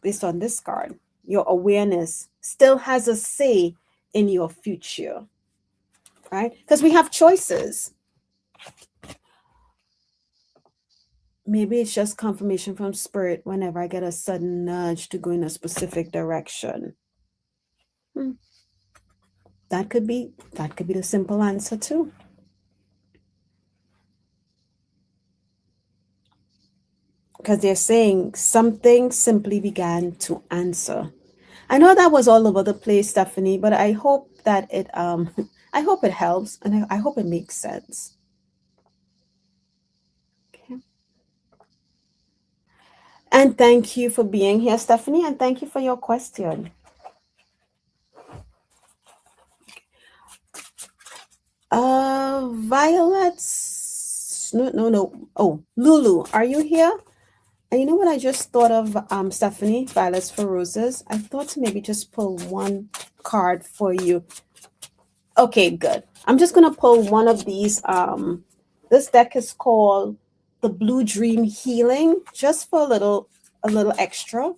based on this card, your awareness still has a say in your future, right? Because we have choices. Maybe it's just confirmation from spirit whenever I get a sudden nudge to go in a specific direction. Hmm. That could be the simple answer too. Because they're saying something simply began to answer. I know that was all over the place, Stephanie, but I hope that it I hope it helps and I hope it makes sense. Okay. And thank you for being here, Stephanie, and thank you for your question. Violets. No, no, no. Oh, Lulu, are you here? And you know what I just thought of, Stephanie? Violets for Roses. I thought to maybe just pull one card for you. Okay, good. I'm just gonna pull one of these. This deck is called the Blue Dream Healing, just for a little extra.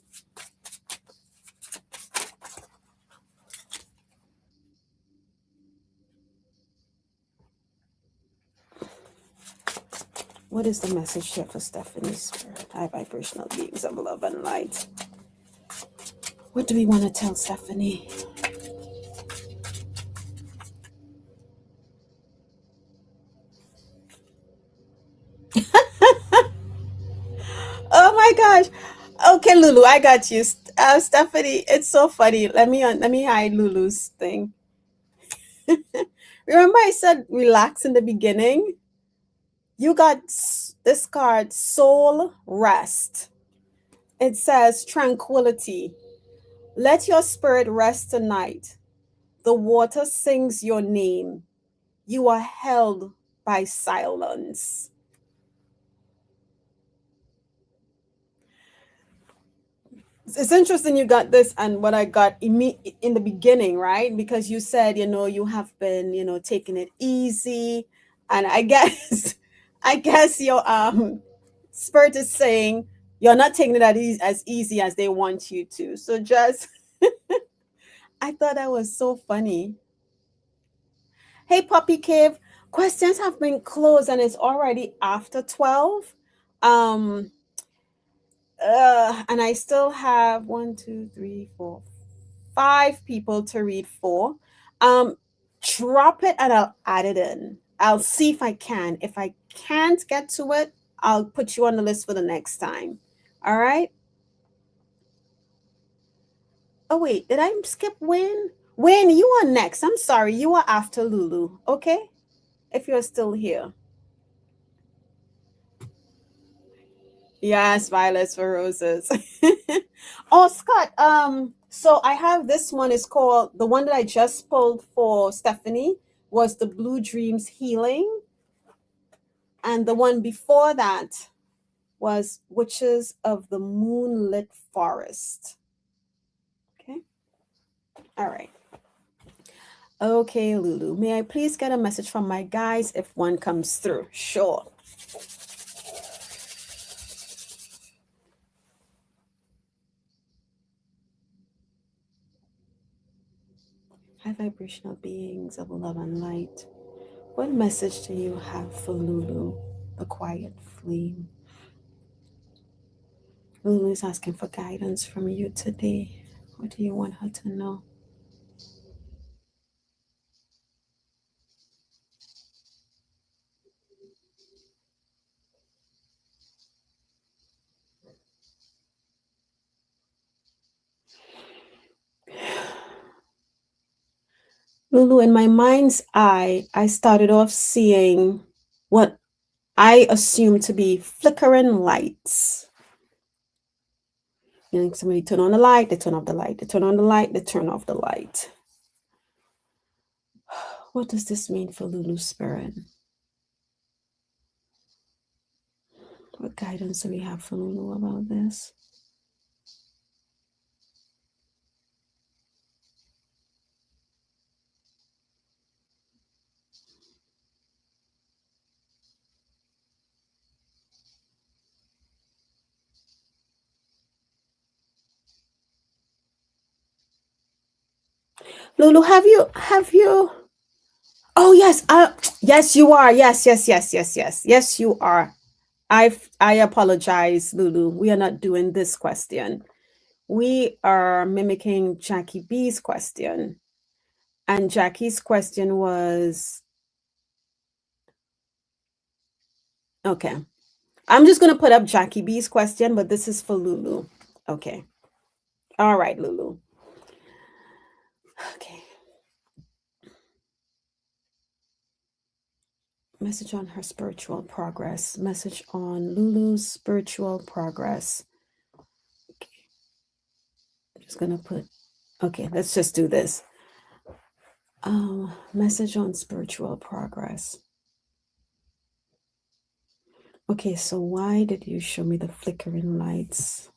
What is the message here for Stephanie's spirit? High vibrational beings of love and light. What do we want to tell Stephanie? Oh my gosh. Okay, Lulu, I got you. Stephanie, it's so funny. Let me hide Lulu's thing. Remember I said relax in the beginning? You got this card, Soul Rest. It says tranquility. Let your spirit rest tonight. The water sings your name. You are held by silence. It's interesting you got this and what I got in the beginning, right? Because you said, you have been, taking it easy. And I guess, I guess your spirit is saying you're not taking it as easy as they want you to. So just, I thought that was so funny. Hey, Puppy Cave, questions have been closed and it's already after 12. Um, and I still have one, two, three, four, five people to read for. Um, Drop it and I'll add it in. I'll see if I can. If I can't get to it, I'll put you on the list for the next time. All right. Oh wait, did I skip Wayne? Wayne, you are next. I'm sorry, you are after Lulu. Okay, if you're still here. Yes, violets for roses. Oh, Scott, so I have this one is called the one that I just pulled for Stephanie was the Blue Dreams Healing, and the one before that was Witches of the Moonlit Forest. Okay. All right. Okay, Lulu. May I please get a message from my guys if one comes through? Sure. High vibrational beings of love and light. What message do you have for Lulu, the quiet flame? Lulu is asking for guidance from you today. What do you want her to know? Lulu, in my mind's eye, I started off seeing what I assume to be flickering lights. You know, somebody turn on the light, they turn off the light, they turn on the light, they turn off the light. What does this mean for Lulu's spirit? What guidance do we have for Lulu about this? Lulu, have you oh yes, yes you are. Yes, you are. I apologize, Lulu. We are not doing this question. We are mimicking Jackie B's question. And Jackie's question was okay. I'm just going to put up Jackie B's question, but this is for Lulu. Okay. All right, Lulu. Okay. Message on her spiritual progress. Message on Lulu's spiritual progress. Okay. I'm just going to put, okay, let's just do this. Message on spiritual progress. Okay, so why did you show me the flickering lights?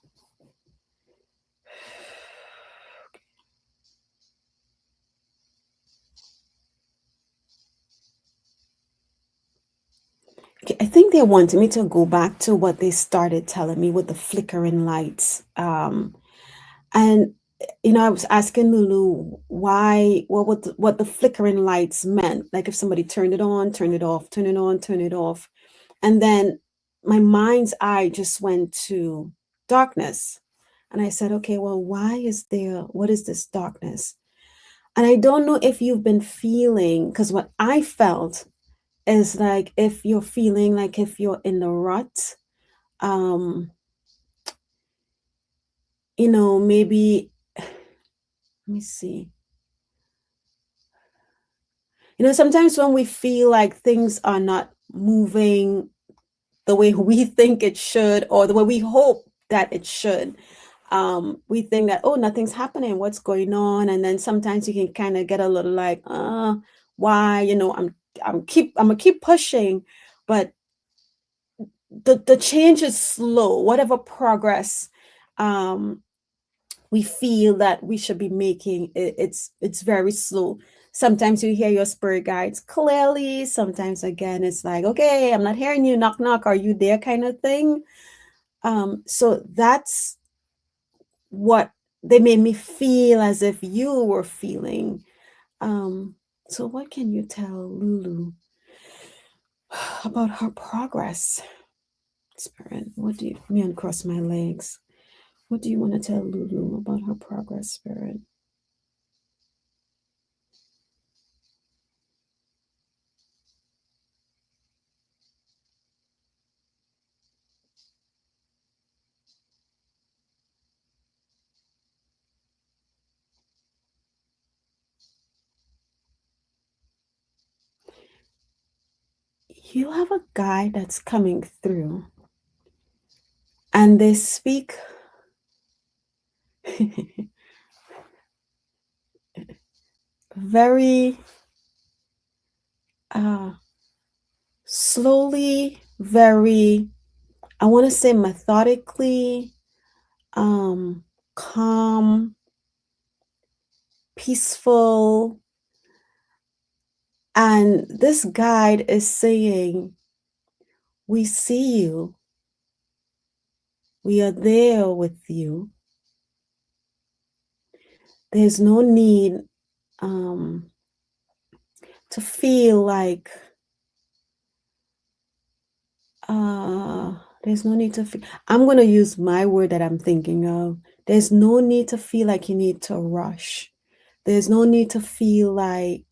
Okay, I think they wanted me to go back to what they started telling me with the flickering lights. And you know, I was asking Lulu why, what the flickering lights meant. Like if somebody turned it on, turn it off, turn it on, turn it off. And then my mind's eye just went to darkness. And I said, okay, well, what is this darkness? And I don't know if you've been feeling, because what I felt is like if you're feeling like if you're in the rut, um, maybe, let me see. Sometimes when we feel like things are not moving the way we think it should, or the way we hope that it should, we think that, oh, nothing's happening, what's going on? And then sometimes you can kind of get a little like, why? I'm gonna keep pushing, but the change is slow. Whatever progress we feel that we should be making, it's very slow. Sometimes you hear your spirit guides clearly. Sometimes again, it's like, okay, I'm not hearing you. Knock, knock. Are you there? Kind of thing. So that's what they made me feel as if you were feeling. So what can you tell Lulu about her progress? Spirit, what do you, me uncross my legs. What do you want to tell Lulu about her progress, Spirit? You have a guy that's coming through. and they speak very uh, slowly, very, I want to say methodically, um, calm, peaceful. And this guide is saying, we see you. We are there with you. There's no need um, to feel like there's no need to feel. I'm going to use my word that I'm thinking of. There's no need to feel like you need to rush. There's no need to feel like,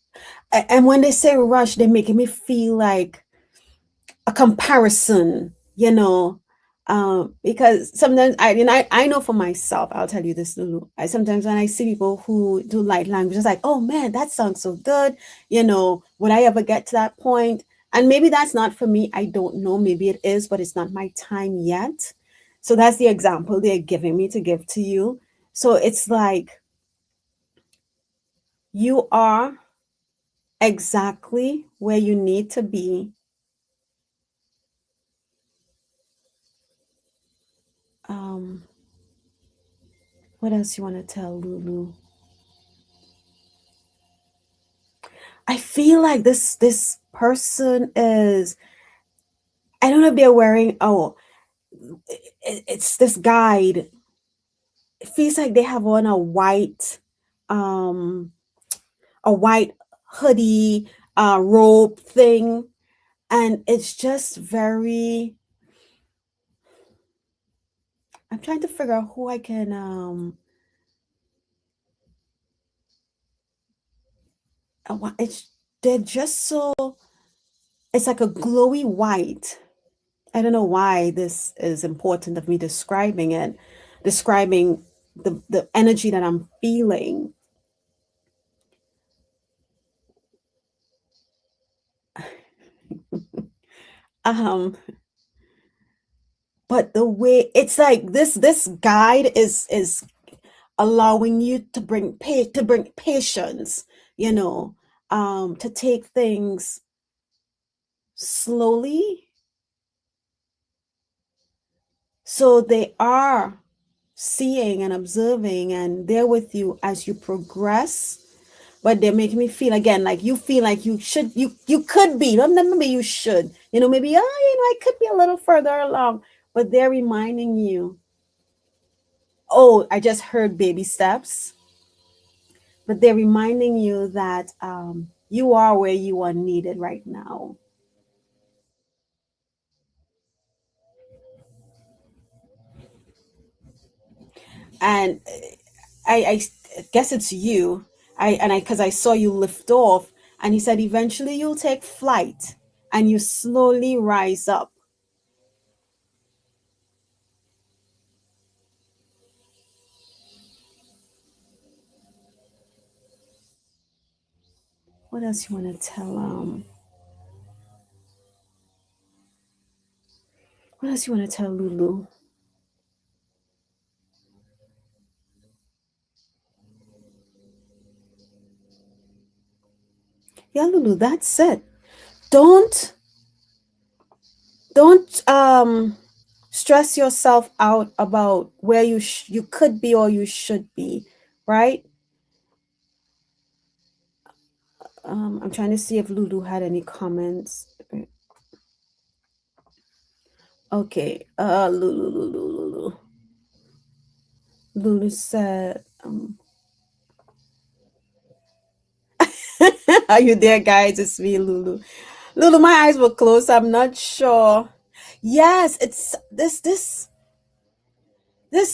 and when they say rush, they're making me feel like a comparison, because sometimes I know for myself, I'll tell you this, Lulu. Sometimes when I see people who do light language, it's like, oh man, that sounds so good. Would I ever get to that point? And maybe that's not for me. I don't know. Maybe it is, but it's not my time yet. So that's the example they're giving me to give to you. So it's like you are exactly where you need to be. Um, what else you want to tell Lulu? I feel like this person is, I don't know if they're wearing, it's this guide. It feels like they have on um a white hoodie, robe thing, and it's just very, I'm trying to figure out who I can it's, they're just so, it's like a glowy white. I don't know why this is important of me describing the energy that I'm feeling. Um, but the way it's like this guide is allowing you to bring patience, you know, to take things slowly. So they are seeing and observing and they're with you as you progress, but they're making me feel again like you feel like you could be, not maybe you should, maybe I could be a little further along, but they're reminding you, oh, I just heard baby steps, but they're reminding you that you are where you are needed right now. And I guess it's you. I because I saw you lift off, and he said eventually you'll take flight and you slowly rise up. What else you want to tell what else you want to tell Lulu? Yeah, Lulu, that's it. Don't don't stress yourself out about where you could be or you should be, right? I'm trying to see if Lulu had any comments. Okay, Lulu said, are you there, guys? It's me, Lulu. Lulu, my eyes were closed. I'm not sure. Yes, it's this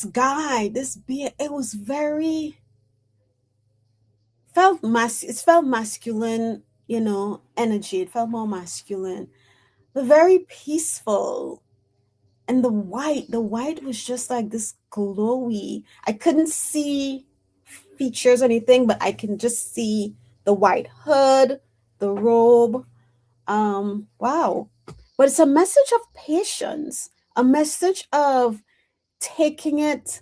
guy, this being. It was very it felt masculine, energy. It felt more masculine, but very peaceful. And the white was just like this glowy. I couldn't see features or anything, but I can just see the white hood, the robe. Wow. But it's a message of patience, a message of taking it,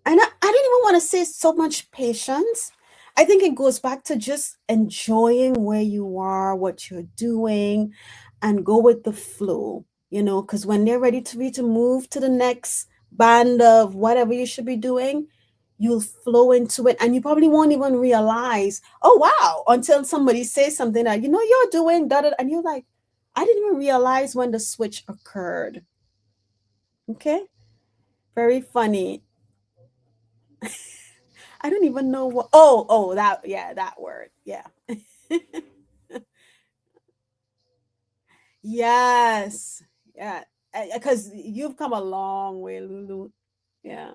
and I don't even want to say so much patience. I think it goes back to just enjoying where you are, what you're doing, and go with the flow, because when they're ready to be to move to the next band of whatever you should be doing, you'll flow into it and you probably won't even realize, oh wow, until somebody says something that you're doing that, and you're like, I didn't even realize when the switch occurred. Okay, very funny. I don't even know what. Oh, that, yeah, that word. Yeah. Yes. Yeah. Because you've come a long way, Lulu. Yeah.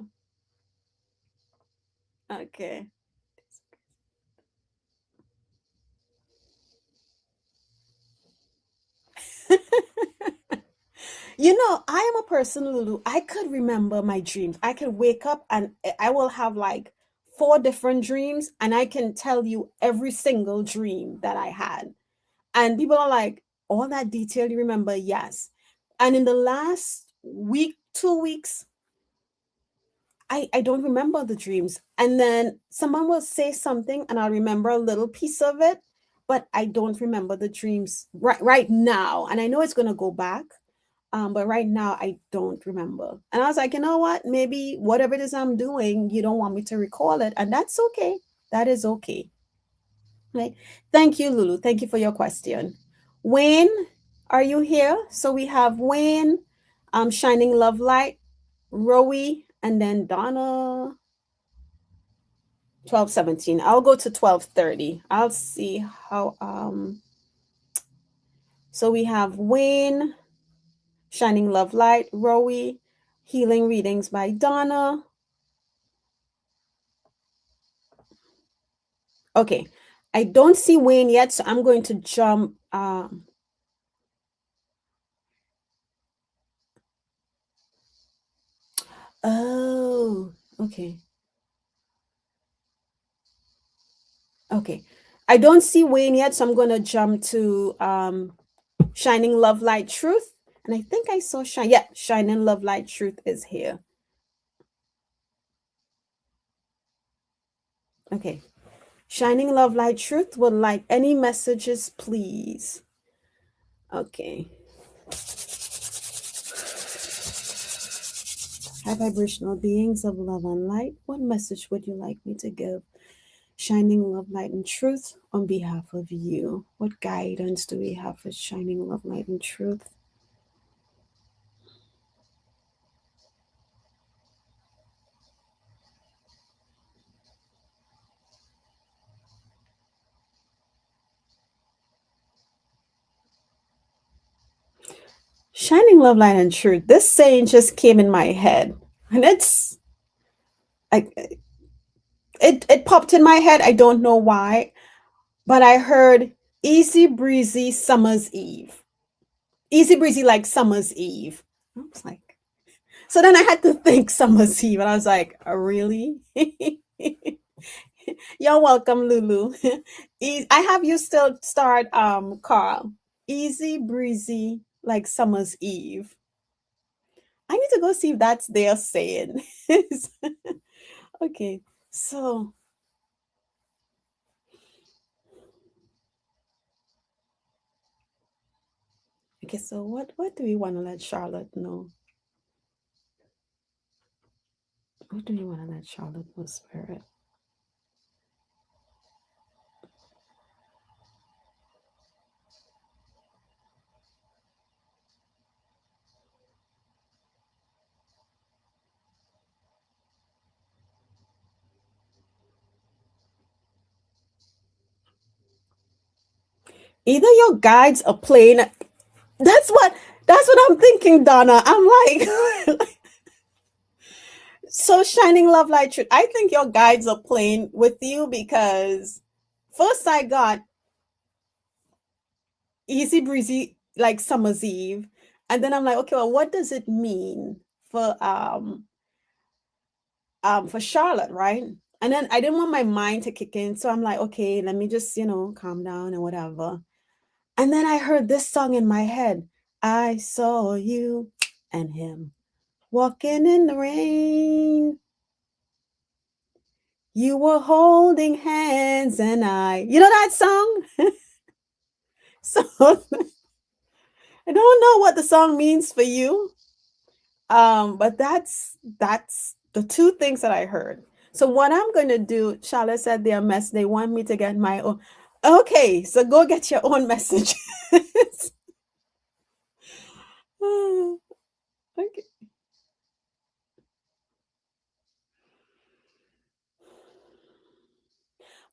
Okay. I am a person, Lulu. I could remember my dreams. I could wake up and I will have like four different dreams, and I can tell you every single dream that I had. And people are like, all that detail you remember? Yes. And in the last week, 2 weeks, I don't remember the dreams. And then someone will say something and I'll remember a little piece of it, but I don't remember the dreams right now. And I know it's gonna go back. But right now I don't remember. And I was like, you know what? Maybe whatever it is I'm doing, you don't want me to recall it. And that's okay. That is okay. Right. Thank you, Lulu. Thank you for your question. Wayne, are you here? So we have Wayne, Shining Love Light, Rowie, and then Donna. 12:17. I'll go to 12:30. I'll see how so we have Wayne, Shining Love Light, Rowie, Healing Readings by Donna. Okay. I don't see Wayne yet, so I'm going to jump. Oh, okay. Okay. I don't see Wayne yet, so I'm going to jump to Shining Love Light Truth. And I think I saw Shine. Yeah, Shining Love Light Truth is here. Okay. Shining Love Light Truth would like any messages, please. Okay. High vibrational beings of love and light, what message would you like me to give? Shining love, light, and truth on behalf of you. What guidance do we have for shining love, light, and truth? Shining love, light, and truth. This saying just came in my head, and I, it popped in my head. I don't know why, but I heard easy breezy summer's eve. Easy breezy like summer's eve. I was like, so then I had to think summer's eve, and I was like, really? You're welcome, Lulu. I have you still start, Carl. Easy breezy like summer's eve. I need to go see if that's their saying. Okay, so so what do we want to let Charlotte know? What do we want to let Charlotte know, Spirit? Either your guides are playing. That's what I'm thinking, Donna. I'm like, so shining love light truth. I think your guides are playing with you because first I got easy breezy like summer's eve, and then I'm like, okay, well, what does it mean for Charlotte, right? And then I didn't want my mind to kick in, so I'm like, okay, let me just calm down and whatever. And then I heard this song in my head, I saw you and him. Walking in the rain. You were holding hands and you know that song? So I don't know what the song means for you. But that's the two things that I heard. So what I'm going to do, Charlotte said their mess. They want me to get my own. Okay, so go get your own message. Okay.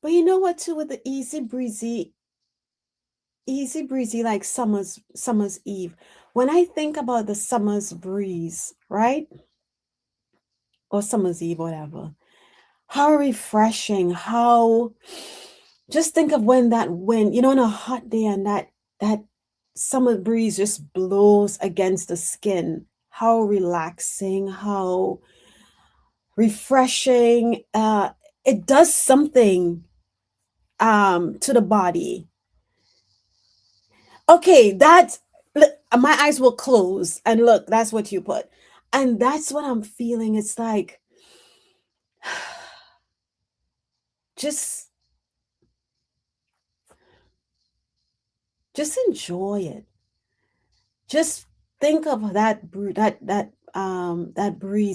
But you know what, too, with the easy breezy, like summer's eve. When I think about the summer's breeze, right? Or summer's eve, whatever. How refreshing, how just think of when that wind, on a hot day and that summer breeze just blows against the skin. How relaxing, how refreshing. It does something to the body. Okay, my eyes will close and look, that's what you put. And that's what I'm feeling. It's like just enjoy it. Just think of that breeze,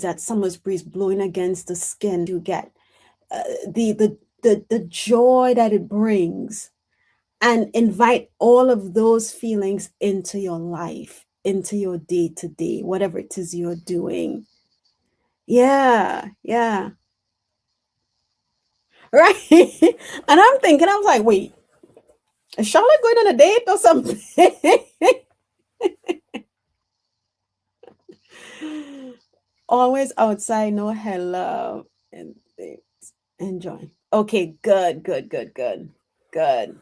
that summer's breeze blowing against the skin. You get the joy that it brings, and invite all of those feelings into your life, into your day to day, whatever it is you're doing. Yeah, yeah, right. And I'm thinking, I was like, wait, is Charlotte going on a date or something? Always outside, no hello, and enjoy. Okay, good, good, good, good, good.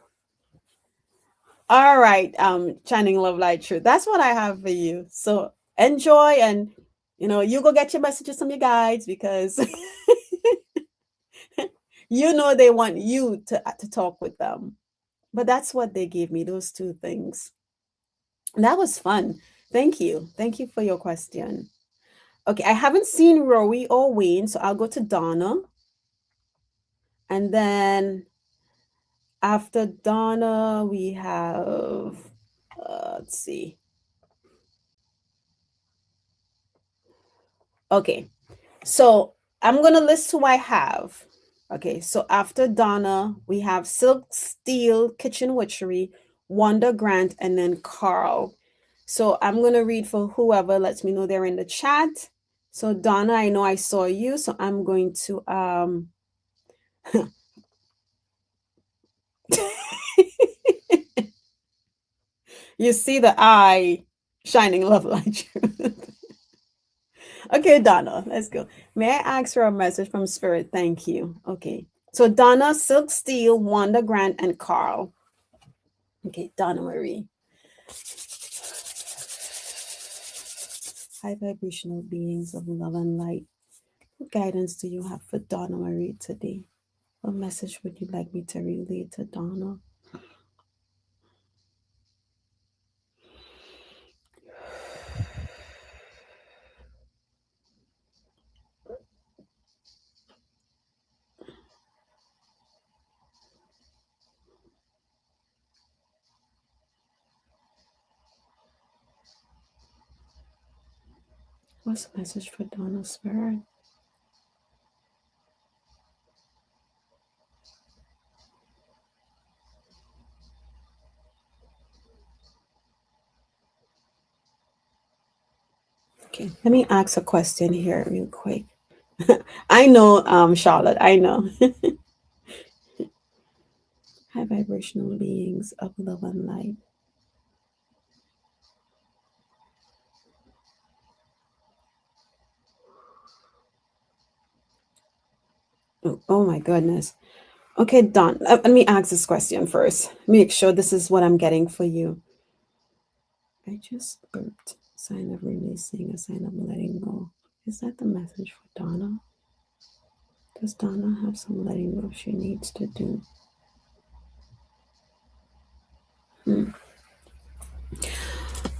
All right, channing love light truth. That's what I have for you. So enjoy, and you go get your messages from your guides, because they want you to talk with them. But that's what they gave me, those two things. And that was fun. Thank you. Thank you for your question. Okay, I haven't seen Rowie or Wayne, so I'll go to Donna. And then after Donna, we have, let's see. Okay, so I'm going to list who I have. Okay, so after Donna, we have Silk Steel Kitchen Witchery, Wanda Grant, and then Carl. So I'm going to read for whoever lets me know they're in the chat. So Donna, I know I saw you, so I'm going to you see the eye shining love light. Okay, Donna, let's go. May I ask for a message from Spirit? Thank you. Okay. So Donna, Silk Steel, Wanda Grant, and Carl. Okay, Donna Marie. High vibrational beings of love and light. What guidance do you have for Donna Marie today? What message would you like me to relay to Donna? What's the message for Donna, Spirit? Okay, let me ask a question here real quick. I know, Charlotte, I know. High vibrational beings of love and light. Oh my goodness. Okay, Don, let me ask this question first. Make sure this is what I'm getting for you. I just burped. Sign of releasing, a sign of letting go. Is that the message for Donna? Does Donna have some letting go she needs to do?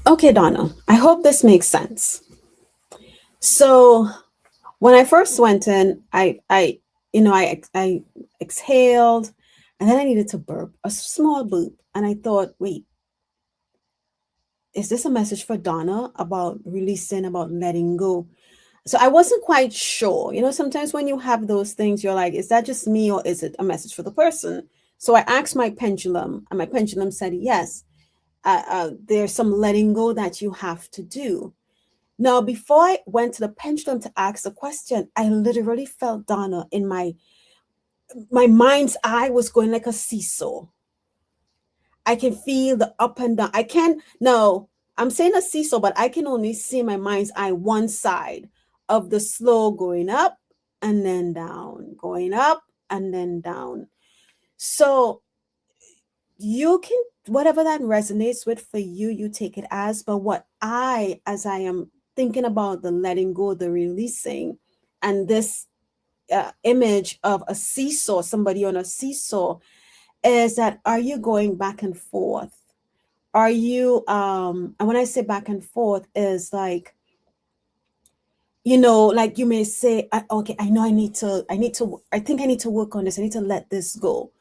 Okay, Donna, I hope this makes sense. So when I first went in, I exhaled, and then I needed to burp, a small burp, and I thought, wait, is this a message for Donna about releasing, about letting go? So I wasn't quite sure. Sometimes when you have those things, you're like, is that just me or is it a message for the person? So I asked my pendulum, and my pendulum said, yes, there's some letting go that you have to do. Now, before I went to the pendulum to ask the question, I literally felt Donna in my mind's eye was going like a seesaw. I can feel the up and down. I can't, no, I'm saying a seesaw, but I can only see my mind's eye one side of the slow going up and then down, going up and then down. So you can, whatever that resonates with for you, you take it as. But as I am thinking about the letting go, the releasing, and this image of a seesaw, somebody on a seesaw, is that, are you going back and forth? Are you and when I say back and forth is like, like you may say, okay, I know I think I need to work on this, I need to let this go.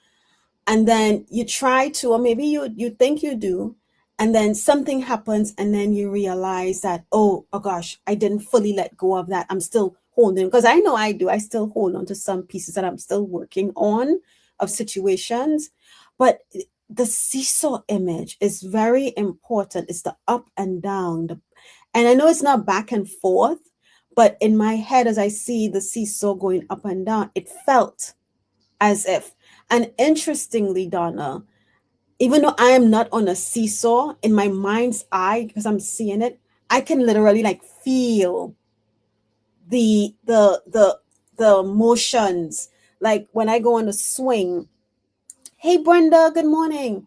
And then you try to, or maybe you think you do, and then something happens, and then you realize that, oh gosh, I didn't fully let go of that, I'm still holding, because I know I still hold on to some pieces that I'm still working on, of situations. But the seesaw image is very important. It's the up and down, and I know it's not back and forth, but in my head, as I see the seesaw going up and down, it felt as if. And interestingly, Donna, even though I am not on a seesaw, in my mind's eye, because I'm seeing it, I can literally like feel the the the the motions. Like when I go on a swing. Hey Brenda, good morning.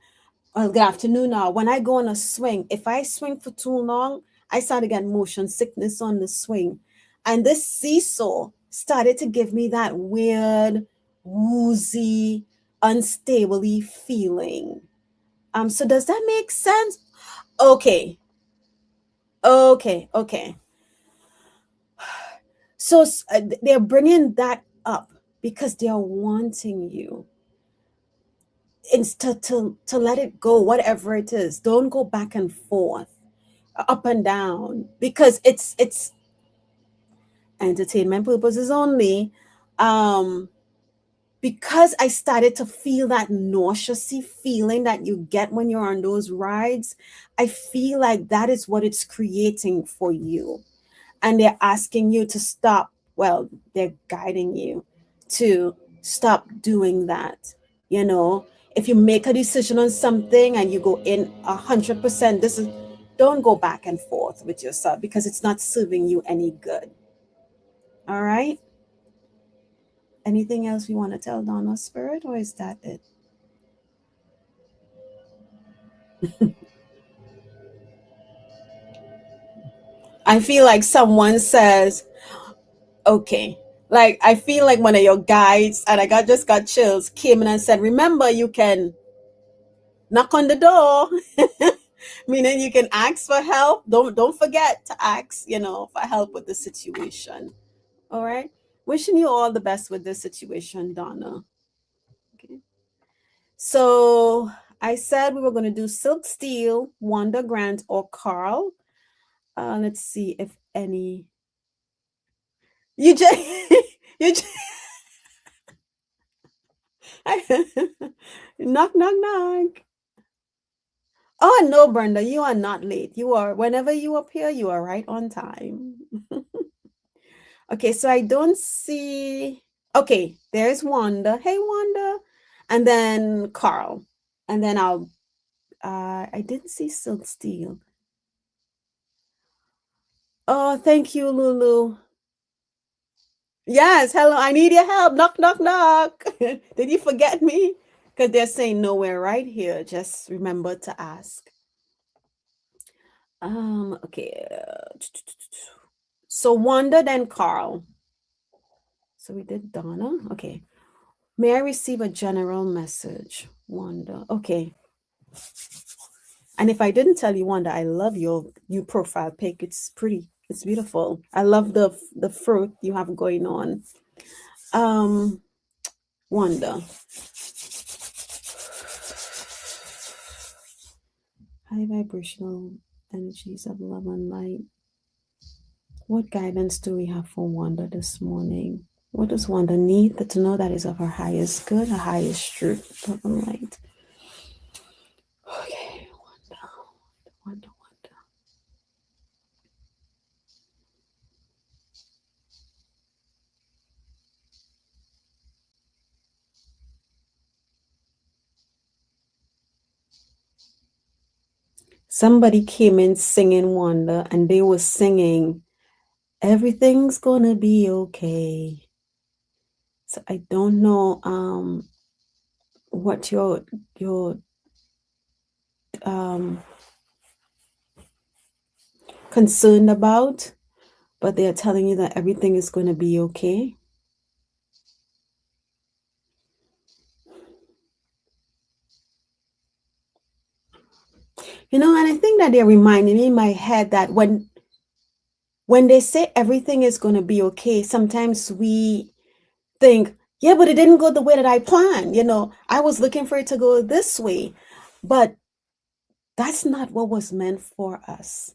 Well, good afternoon now. When I go on a swing, if I swing for too long, I start to get motion sickness on the swing. And this seesaw started to give me that weird, woozy, unstably feeling. So does that make sense? Okay. Okay. So they're bringing that up because they're wanting you to let it go, whatever it is. Don't go back and forth, up and down, because it's entertainment purposes only. um because I started to feel that nauseous feeling that you get when you're on those rides. I feel like that is what it's creating for you, and they're asking you to stop. Well, they're guiding you to stop doing that. If you make a decision on something and you go in 100%, this is, don't go back and forth with yourself, because it's not serving you any good. All right. Anything else you want to tell Donna Spirit, or is that it? I feel like someone says, okay. Like I feel like one of your guides, and just got chills, came in and said, remember, you can knock on the door. Meaning you can ask for help. Don't forget to ask, for help with the situation. All right. Wishing you all the best with this situation, Donna. Okay. So I said we were going to do Silk Steel, Wanda Grant, or Carl. Let's see if any. You just you just knock knock knock. Oh no, Brenda, you are not late. You are, whenever you appear, you are right on time. Okay, so I don't see. Okay, there's Wanda. Hey, Wanda. And then Carl. And then I didn't see Silk Steel. Oh, thank you, Lulu. Yes, hello, I need your help. Knock, knock, knock. Did you forget me? Because they're saying nowhere right here. Just remember to ask. Okay. So Wanda, then Carl. So we did Donna. Okay. May I receive a general message? Wanda. Okay. And if I didn't tell you, Wanda, I love your new profile pic. It's pretty. It's beautiful. I love the fruit you have going on. Um, Wanda. High vibrational energies of love and light. What guidance do we have for Wanda this morning? What does Wanda need to know that is of her highest good, her highest truth, love and light? Okay, Wanda, Wanda, Wanda. Somebody came in singing Wanda, and they were singing, "Everything's gonna be okay." So I don't know what your concerned about, but they are telling you that everything is going to be okay. You know, and I think that they're reminding me in my head that when they say everything is going to be okay, sometimes we think, yeah, but it didn't go the way that I planned. You know, I was looking for it to go this way, but that's not what was meant for us.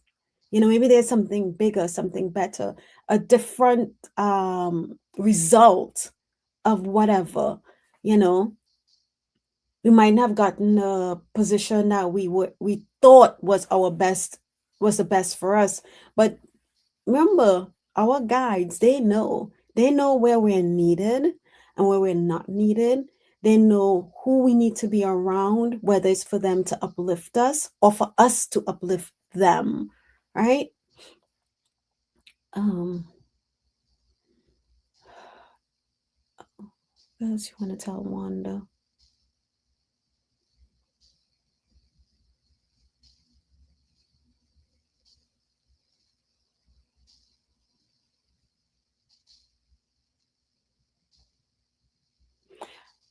You know, maybe there's something bigger, something better, a different result of whatever, you know. We might have gotten a position that we thought was our best, was the best for us. But remember, our guides, they know where we're needed and where we're not needed. They know who we need to be around, whether it's for them to uplift us or for us to uplift them, right? What else you want to tell Wanda?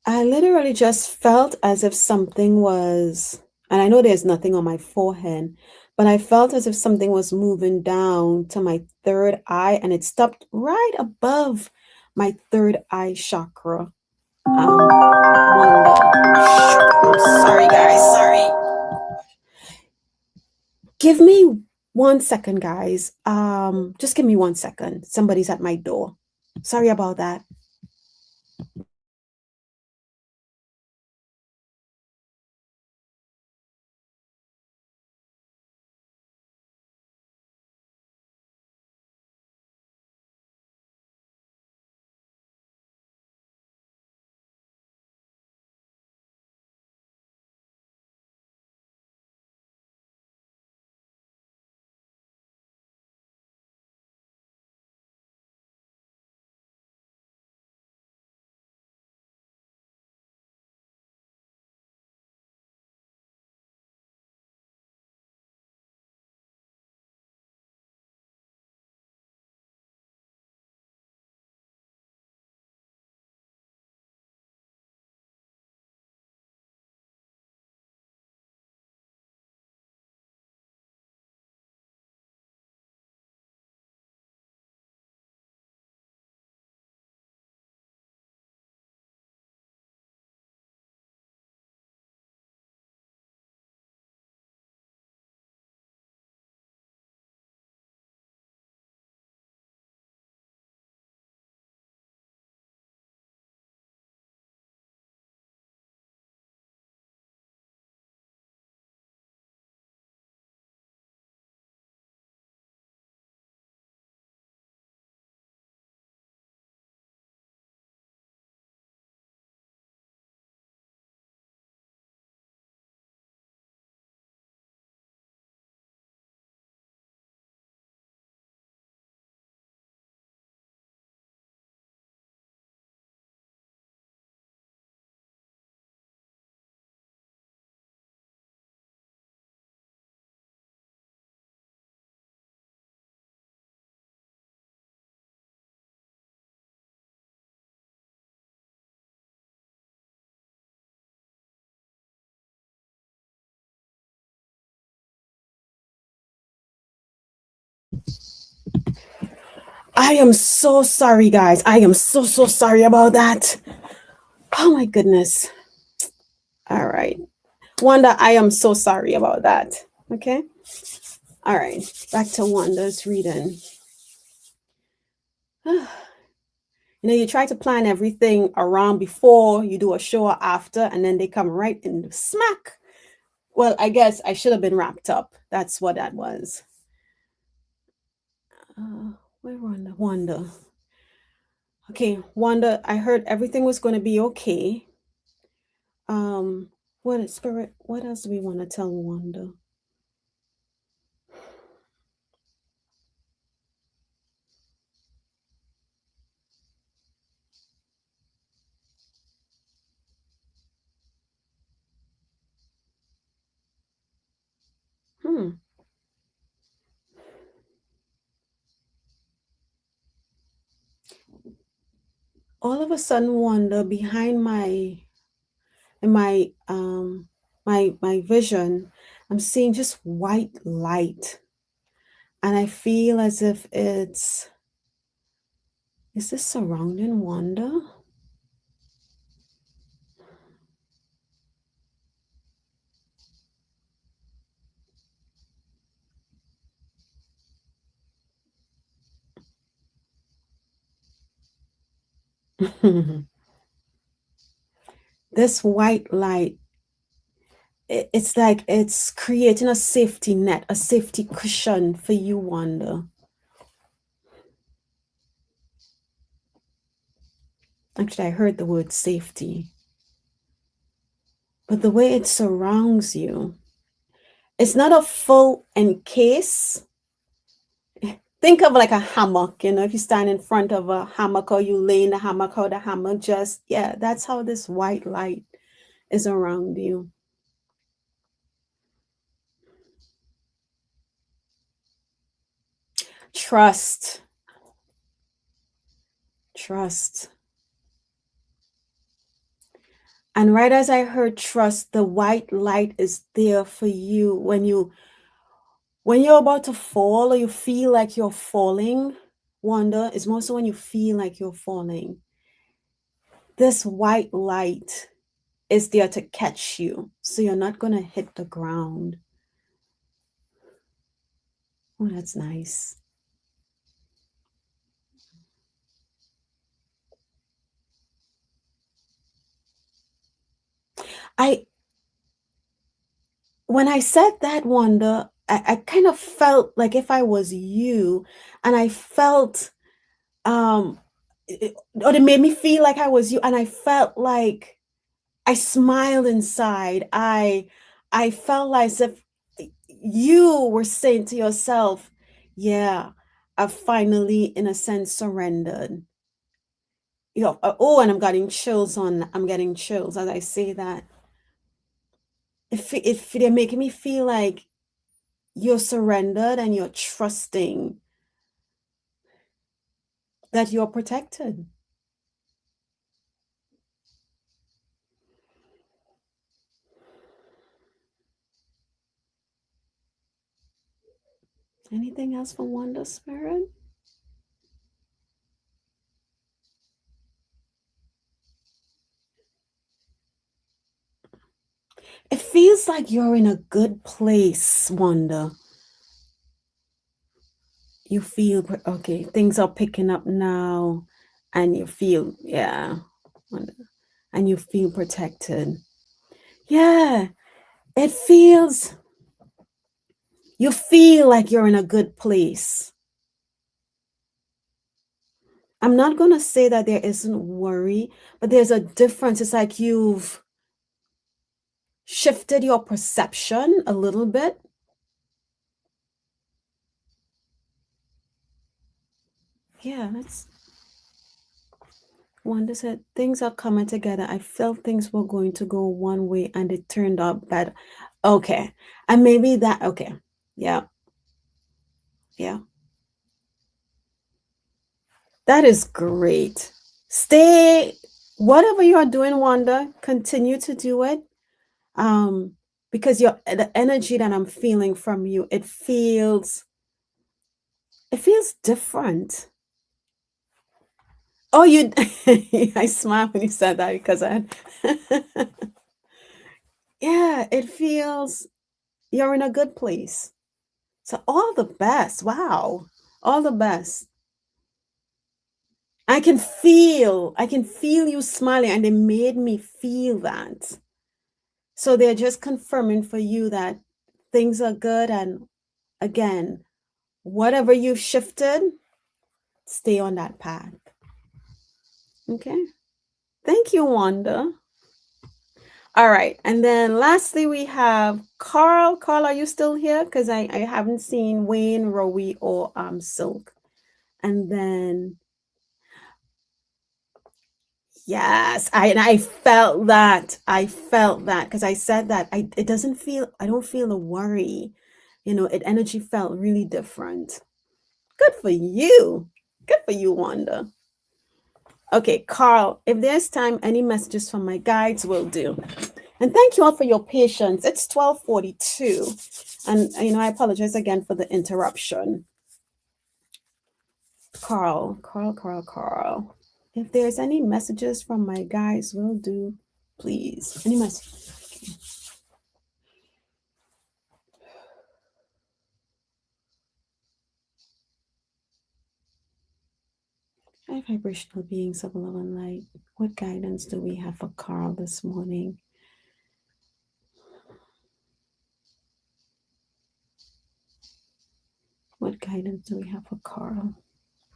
I literally just felt as if something was, and I know there's nothing on my forehead, but I felt as if something was moving down to my third eye and it stopped right above my third eye chakra. Wanda. I'm sorry, guys. Sorry. Give me 1 second, guys. Just give me 1 second. Somebody's at my door. Sorry about that. I am so sorry, guys. I am so sorry about that. Oh my goodness. All right. Wanda, I am so sorry about that. Okay. All right. Back to Wanda's reading. You try to plan everything around before you do a show or after, and then they come right in smack. Well, I guess I should have been wrapped up. That's what that was. Where Wanda? Okay, Wanda, I heard everything was going to be okay. What spirit? What else do we want to tell Wanda? All of a sudden, Wanda, behind my vision, I'm seeing just white light, and I feel as if is this surrounding Wanda? This white light, it's like it's creating a safety net, a safety cushion for you, Wanda. Actually, I heard the word safety, but the way it surrounds you, it's not a full encase. Think of like a hammock, if you stand in front of a hammock or you lay in the hammock, or the hammock just, yeah, that's how this white light is around you. Trust. Trust. And right as I heard trust, the white light is there for you when you're about to fall, or you feel like you're falling. Wanda, is more so when you feel like you're falling. This white light is there to catch you, so you're not going to hit the ground. Oh, that's nice. I When I said that, Wanda, I kind of felt like if I was you, and I felt or it made me feel like I was you, and I felt like I smiled inside. I felt as if you were saying to yourself, yeah, I've finally, in a sense, surrendered. Oh, and I'm getting chills as I say that. If they're making me feel like you're surrendered and you're trusting that you're protected. Anything else for Wanda Spirit? It feels like you're in a good place, Wanda. You feel okay, things are picking up now, and you feel, yeah, Wanda, and you feel protected. Yeah, it feels, you feel like you're in a good place. I'm not going to say that there isn't worry, but there's a difference. It's like you've shifted your perception a little bit. Yeah, that's Wanda said, things are coming together. I felt things were going to go one way and it turned out bad. Okay. And maybe that, okay. Yeah. Yeah. That is great. Stay, whatever you're doing, Wanda, continue to do it. Because the energy that I'm feeling from you, it feels different. Oh, you, I smiled when you said that because yeah, it feels you're in a good place. So all the best. Wow. All the best. I can feel you smiling, and they made me feel that. So they're just confirming for you that things are good. And again, whatever you've shifted, stay on that path. Okay. Thank you, Wanda. All right. And then lastly, we have Carl. Carl, are you still here? Because I haven't seen Wayne, Rowie, or Silk. And then yes, I felt that. I felt that because I said that it doesn't feel, I don't feel a worry. It energy felt really different. Good for you. Good for you, Wanda. Okay, Carl, if there's time, any messages from my guides will do. And thank you all for your patience. It's 12:42. And I apologize again for the interruption. Carl. If there's any messages from my guides, will do, please. Any message? High vibrational beings of love and light, what guidance do we have for Carl this morning? What guidance do we have for Carl?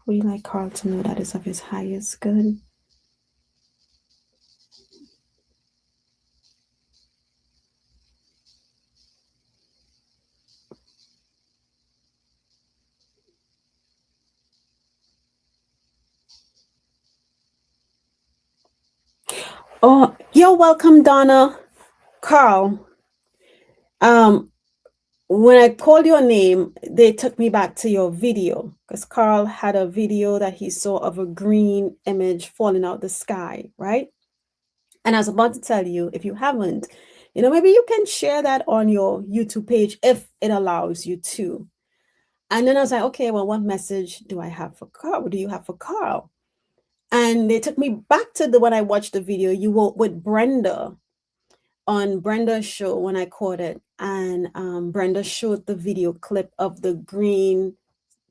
Would you like Carl to know that is of his highest good? Oh, you're welcome, Donna. Carl, um, when I called your name, they took me back to your video because Carl had a video that he saw of a green image falling out the sky, right? And I was about to tell you, if you haven't, maybe you can share that on your YouTube page if it allows you to. And then I was like, okay, well, what message do I have for Carl? What do you have for Carl? And they took me back to the when I watched the video you were with Brenda on Brenda's show when I caught it. And Brenda showed the video clip of the green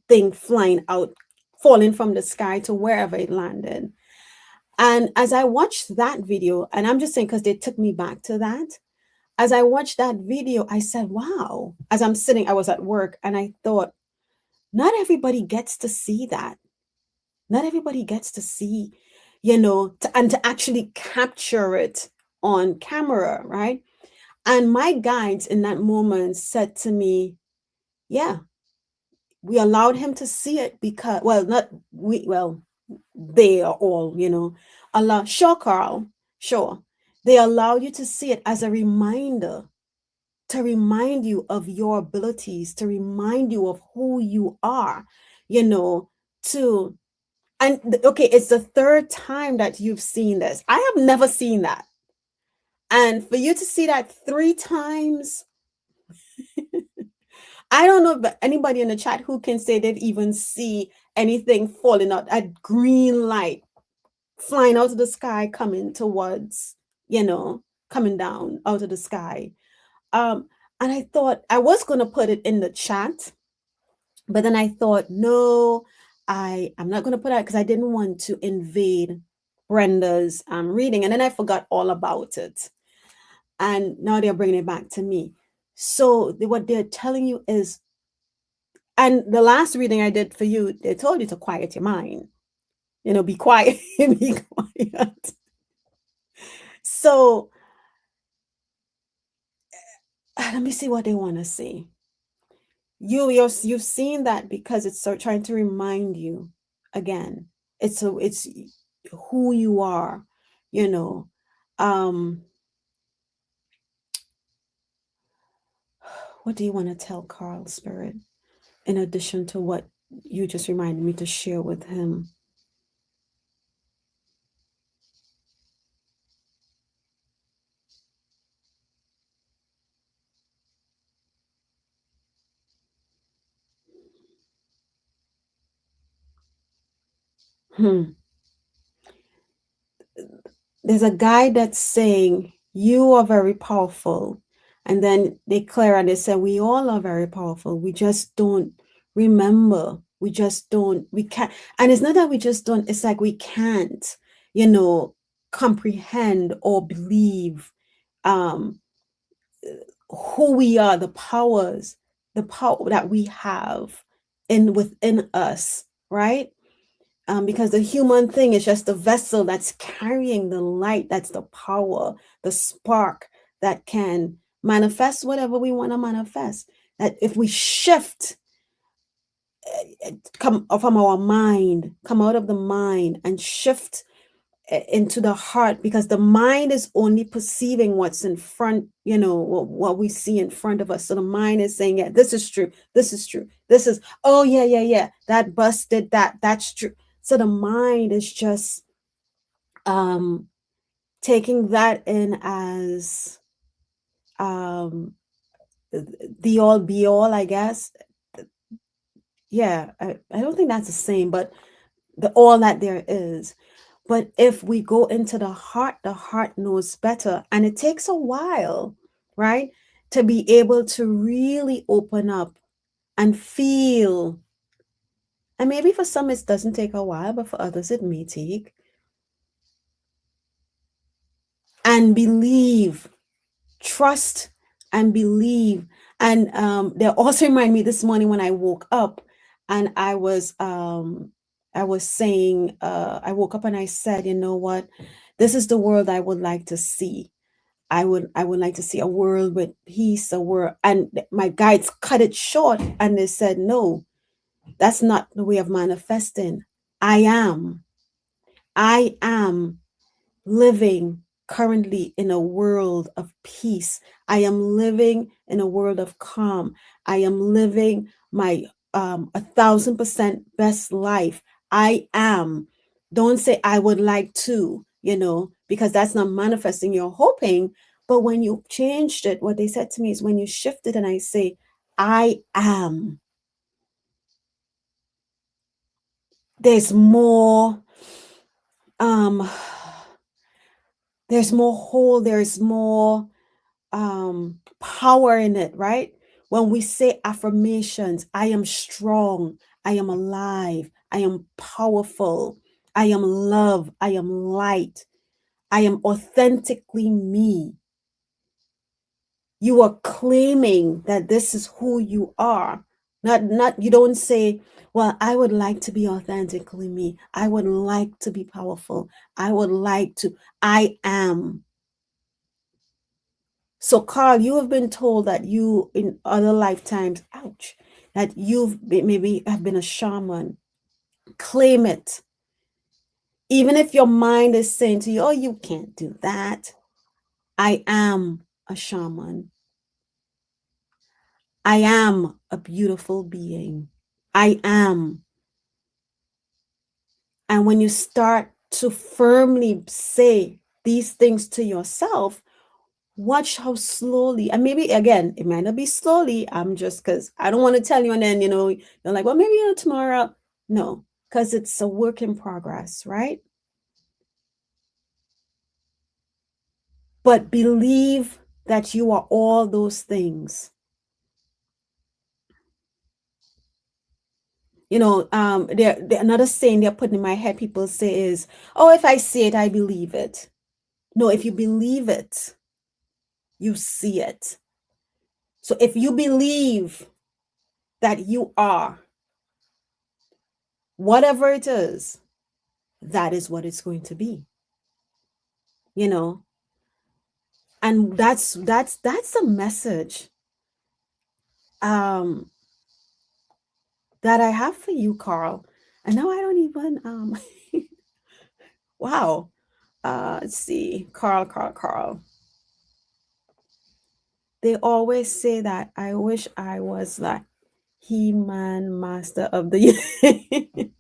thing flying out, falling from the sky to wherever it landed. And as I watched that video, and I'm just saying because they took me back to that, as I watched that video, I said, wow. As I'm sitting, I was at work and I thought, not everybody gets to see that. Not everybody gets to see, and to actually capture it on camera, right? And my guides in that moment said to me, yeah, we allowed him to see it because, well, not we, well, they are all, sure, Carl, sure. They allow you to see it as a reminder, to remind you of your abilities, to remind you of who you are, to, and okay, it's the third time that you've seen this. I have never seen that. And for you to see that 3 times, I don't know if anybody in the chat who can say they've even see anything falling out, a green light flying out of the sky, coming towards, coming down out of the sky. And I thought I was going to put it in the chat, but then I thought, no, I'm not going to put it because I didn't want to invade Brenda's reading. And then I forgot all about it. And now they're bringing it back to me. So what they're telling you is, and the last reading I did for you, they told you to quiet your mind. Be quiet, be quiet. So let me see what they want to say. You've seen that because it's trying to remind you again. It's who you are, you know. What do you want to tell Carl Spirit in addition to what you just reminded me to share with him? Hmm. there's a guy that's saying, you are very powerful. And then they clear and they say, we all are very powerful. We just don't remember. We just don't, we can't. And it's not that we just don't, it's like we can't, comprehend or believe um, who we are, the power that we have within us, right? Because the human thing is just the vessel that's carrying the light, that's the power, the spark that can manifest whatever we want to manifest. That if we shift, come from our mind, come out of the mind and shift into the heart, because the mind is only perceiving what's in front, what we see in front of us. So the mind is saying, yeah, this is true, this is true, this is, oh yeah, that busted, that's true. So the mind is just taking that in as the all be all, I guess. Yeah, I don't think that's the same, but the all that there is. But if we go into the heart knows better. And it takes a while, right? To be able to really open up and feel. And maybe for some it doesn't take a while, but for others it may take. And believe, trust and believe. And they also remind me this morning when I woke up and I was saying, I woke up and I said, you know what? This is the world I would like to see. I would like to see a world with peace, a world. And my guides cut it short and they said, no, that's not the way of manifesting. I am living currently in a world of peace. I am living in a world of calm. I am living my 1,000% best life. I am. Don't say I would like to, because that's not manifesting. You're hoping. But when you changed it, what they said to me is, when you shifted and I say, I am, there's more um there's more whole, there's more power in it, right? When we say affirmations, I am strong, I am alive, I am powerful, I am love, I am light, I am authentically me. You are claiming that this is who you are. Not you don't say, well, I would like to be authentically me. I would like to be powerful. I would like to. I am. So, Carl, you have been told that you, in other lifetimes, ouch, that you've maybe have been a shaman. Claim it. Even if your mind is saying to you, oh, you can't do that. I am a shaman. I am a beautiful being. I am. And when you start to firmly say these things to yourself, watch how slowly, and maybe again, it might not be slowly. I'm just, because I don't want to tell you, and then, you're like, well, maybe tomorrow. No, because it's a work in progress, right? But believe that you are all those things. Another saying they're putting in my head, people say is, oh, if I see it, I believe it. No, if you believe it, you see it. So if you believe that you are whatever it is, that is what it's going to be. And that's a message that I have for you, Carl. And now I don't even wow. Let's see. Carl. They always say that I wish I was like He-Man, master of the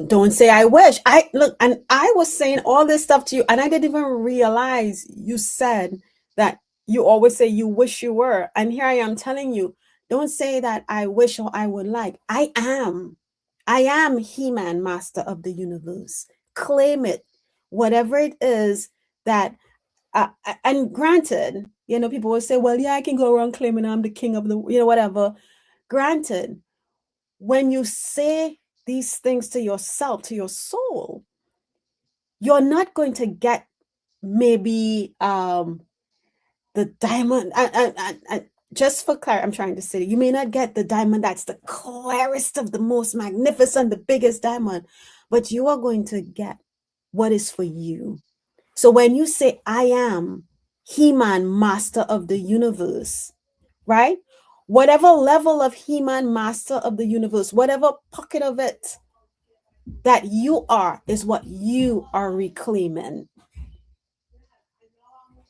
don't say I wish. I look, and I was saying all this stuff to you, and I didn't even realize you said that you always say you wish you were. And here I am telling you, don't say that I wish or I would like. I am. I am He-Man, master of the universe. Claim it. whatever it is that, and granted, people will say, well, yeah, I can go around claiming I'm the king of the, whatever. Granted, when you say these things to yourself, to your soul, you're not going to get maybe the diamond. And just for clarity, I'm trying to say, you may not get the diamond that's the clearest of the most magnificent, the biggest diamond, but you are going to get what is for you. So when you say, I am He-Man, master of the universe, right? Whatever level of He-Man, master of the universe, whatever pocket of it that you are, is what you are reclaiming.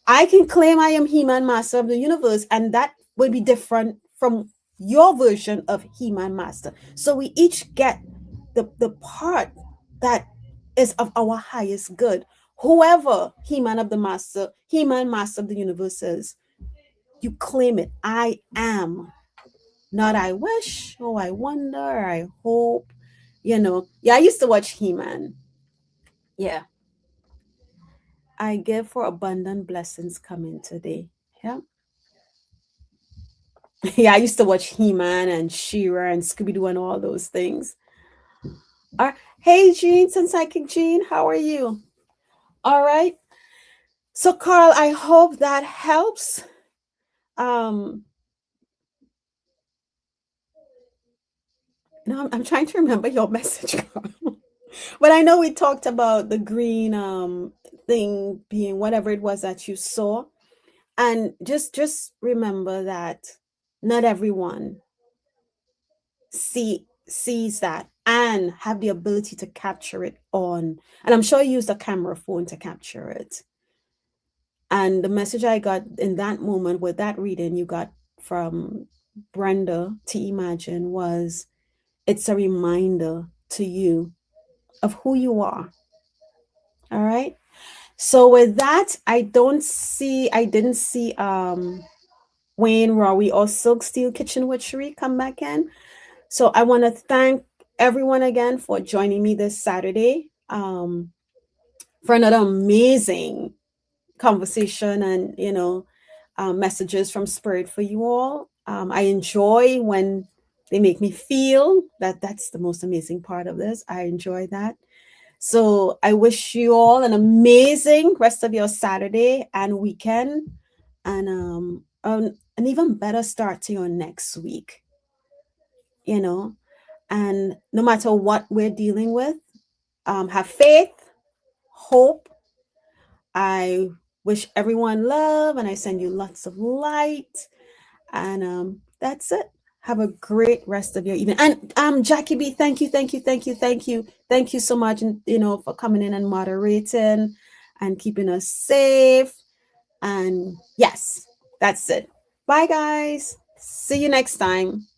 I can claim I am He-Man, master of the universe, and that will be different from your version of He-Man, master. So we each get the part that is of our highest good. Whoever He-Man of the master, He-Man, master of the universe is, you claim it. I am. Not I wish, or I wonder, or I hope. Yeah, I used to watch He-Man. Yeah. I give for abundant blessings coming today. Yeah. Yeah, I used to watch He-Man and She-Ra and Scooby-Doo and all those things. Hey, Jean, Psychic Jean, how are you? All right. So, Carl, I hope that helps. No, I'm trying to remember your message, Carl. But I know we talked about the green thing being whatever it was that you saw. And just remember that not everyone sees that and have the ability to capture it on. And I'm sure you used a camera phone to capture it. And the message I got in that moment with that reading you got from Brenda to Imagine was, it's a reminder to you of who you are. All right. So with that, I didn't see Wayne Rowie or Silk Steel Kitchen Witchery come back in. So I want to thank everyone again for joining me this Saturday for another amazing conversation and messages from Spirit for you all. I enjoy when they make me feel that's the most amazing part of this. I enjoy that. So I wish you all an amazing rest of your Saturday and weekend, and an even better start to your next week. And no matter what we're dealing with, have faith, hope. I wish everyone love, and I send you lots of light. And that's it. Have a great rest of your evening. And Jackie B, thank you so much, and for coming in and moderating and keeping us safe. And yes, that's it. Bye, guys. See you next time.